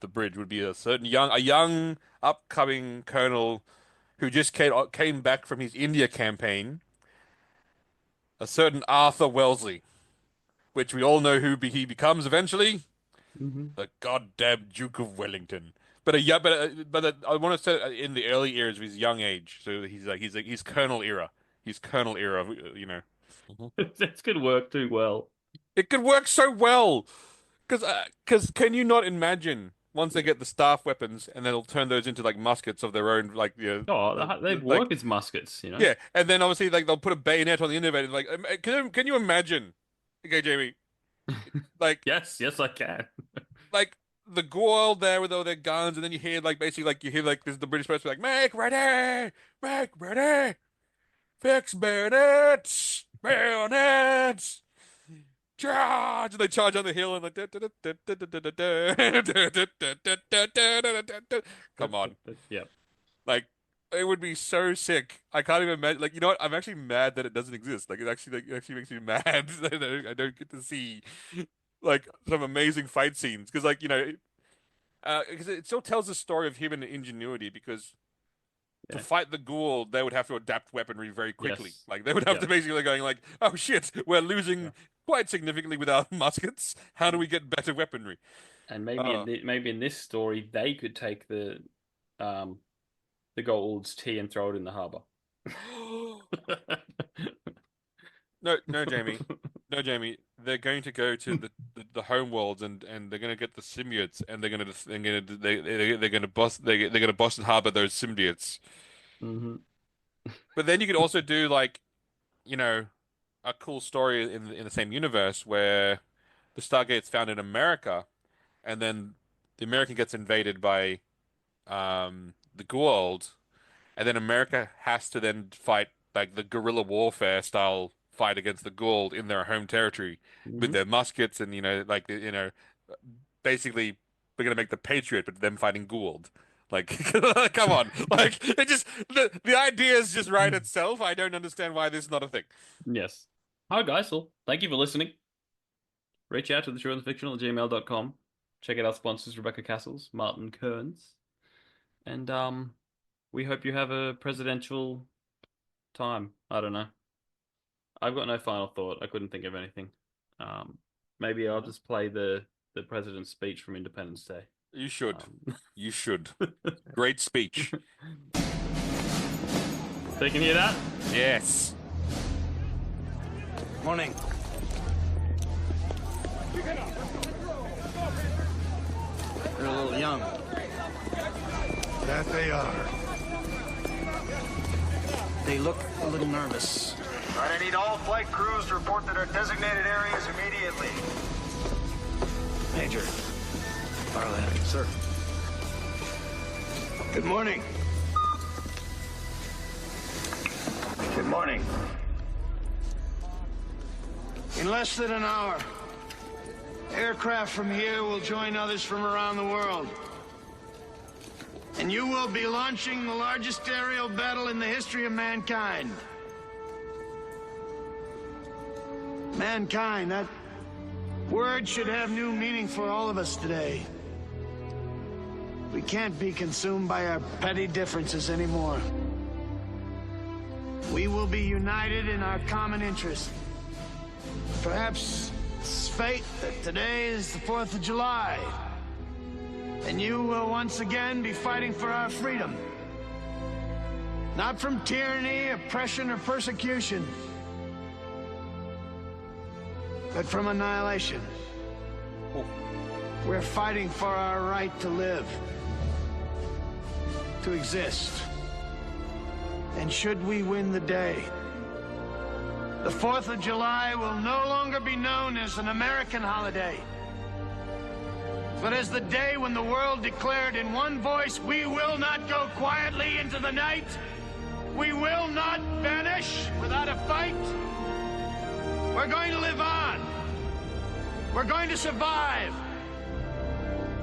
bridge would be a young upcoming colonel who just came back from his India campaign. A certain Arthur Wellesley, which we all know who he becomes eventually. The goddamn Duke of Wellington. But I want to set it in the early years of his young age. So he's colonel era. He's colonel era, This could work too well. It could work so well. Because can you not imagine once they get the staff weapons and they'll turn those into like muskets of their own, like Oh, they'd like work as muskets, you know? yeah, and then obviously like they'll put a bayonet on the end of it. Like, can you imagine? Okay, Jamie, like Yes, I can. like the Goa'uld there with all their guns, and then you hear like basically like you hear like this the British person like make ready, fix bayonets, bayonets. Charge! And they charge on the hill and like come on. Yep. Like it would be so sick. I can't even imagine. Like you know what? I'm actually mad that it doesn't exist. Like it actually makes me mad that I don't get to see like some amazing fight scenes because like because it still tells the story of human ingenuity because to fight the Goa'uld, they would have to adapt weaponry very quickly. Yes. Like they would have to basically going like, oh shit, we're losing quite significantly with our muskets. How do we get better weaponry? And maybe in this story they could take the Goa'uld's tea and throw it in the harbor. No, Jamie. No, Jamie. They're going to go to the home worlds and they're going to get the symbiotes and they're going to boss and harbor those symbiotes. Mm-hmm. But then you could also do like, a cool story in the same universe where the Stargate's found in America, and then the American gets invaded by the Goa'uld, and then America has to then fight like the guerrilla warfare style fight against the Goa'uld in their home territory with their muskets and basically we're gonna make the Patriot, but them fighting Goa'uld. Like, come on! Like, it just the idea is just right itself. I don't understand why this is not a thing. Yes. Hi guys, well, thank you for listening. Reach out to thetrueandthefictional@gmail.com. Check out our sponsors, Rebecca Cassells, Martin Kearns. And we hope you have a presidential time. I don't know. I've got no final thought. I couldn't think of anything. Maybe I'll just play the president's speech from Independence Day. You should. You should. Great speech. So you can hear that? Yes. Morning. They're a little young. That they are. They look a little nervous. All right, I need all flight crews to report to their designated areas immediately. Major. Barland. Sir. Good morning. Good morning. In less than an hour, aircraft from here will join others from around the world. And you will be launching the largest aerial battle in the history of mankind. Mankind, that word should have new meaning for all of us today. We can't be consumed by our petty differences anymore. We will be united in our common interest. Perhaps it's fate that today is the 4th of July, and you will once again be fighting for our freedom. Not from tyranny, oppression, or persecution, but from annihilation. We're fighting for our right to live, to exist. And should we win the day, the 4th of July will no longer be known as an American holiday, but as the day when the world declared in one voice, we will not go quietly into the night. We will not vanish without a fight. We're going to live on. We're going to survive.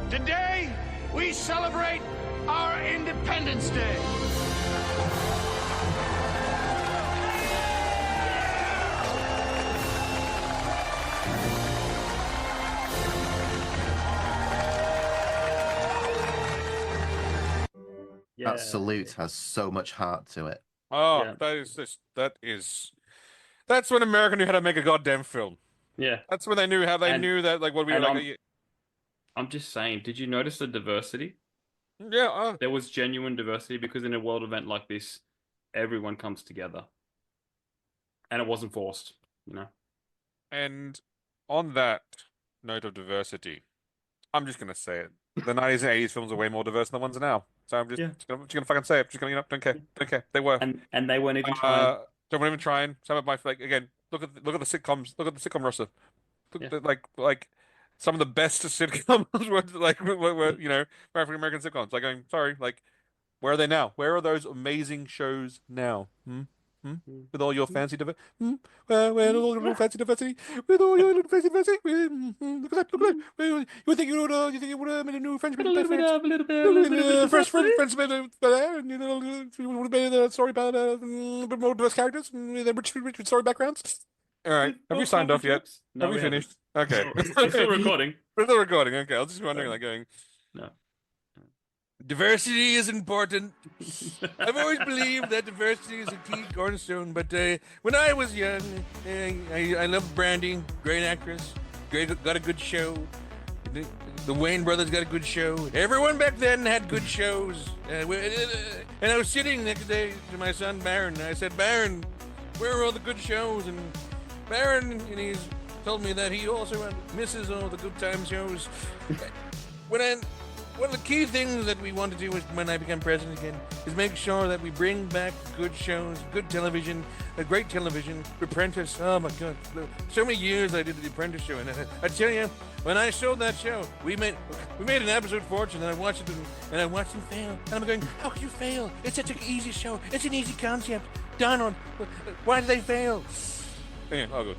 Today, we celebrate our Independence Day. Yeah. That salute has so much heart to it. Oh, yeah. That's when America knew how to make a goddamn film. Yeah. That's when they knew how they knew that like what we were like. I'm just saying, did you notice the diversity? Yeah. There was genuine diversity because in a world event like this, everyone comes together. and it wasn't forced. You know. And on that note of diversity, I'm just gonna say it. The 90s and 80s films are way more diverse than the ones now. So I'm just gonna fucking say it. Just gonna, don't care. They were. And they weren't even trying. They weren't even trying. Some of my again, look at the sitcoms. Look at the sitcom roster. Like some of the best sitcoms were African American sitcoms. Like, I'm sorry, like, where are they now? Where are those amazing shows now? With all your fancy diversity? Where all your fancy diversity? With all your little fancy diversity? Look at that! You think you would have made a new French? A little bit French, and you would have made a story about a bit more diverse characters with rich story backgrounds. All right, have you signed off yet? No, have we finished? Okay, we're still recording. We're still recording. Okay, I was just wondering, like, going. No. Diversity is important. I've always believed that diversity is a key cornerstone. But when I was young, I loved Brandy, great actress, got a good show. The Wayne brothers got a good show. Everyone back then had good shows. And I was sitting next day to my son Baron. And I said, Baron, where are all the good shows? And Baron, and he's told me that he also misses all the good time shows. One of the key things that we want to do when I become president again is make sure that we bring back good shows, good television, great television. Apprentice, oh my God, so many years I did the Apprentice show, and I tell you, when I showed that show, we made an absolute fortune, and I watched it, and I watched them fail, and I'm going, how could you fail? It's such an easy show. It's an easy concept. Donald, why did they fail? Yeah, I'll go.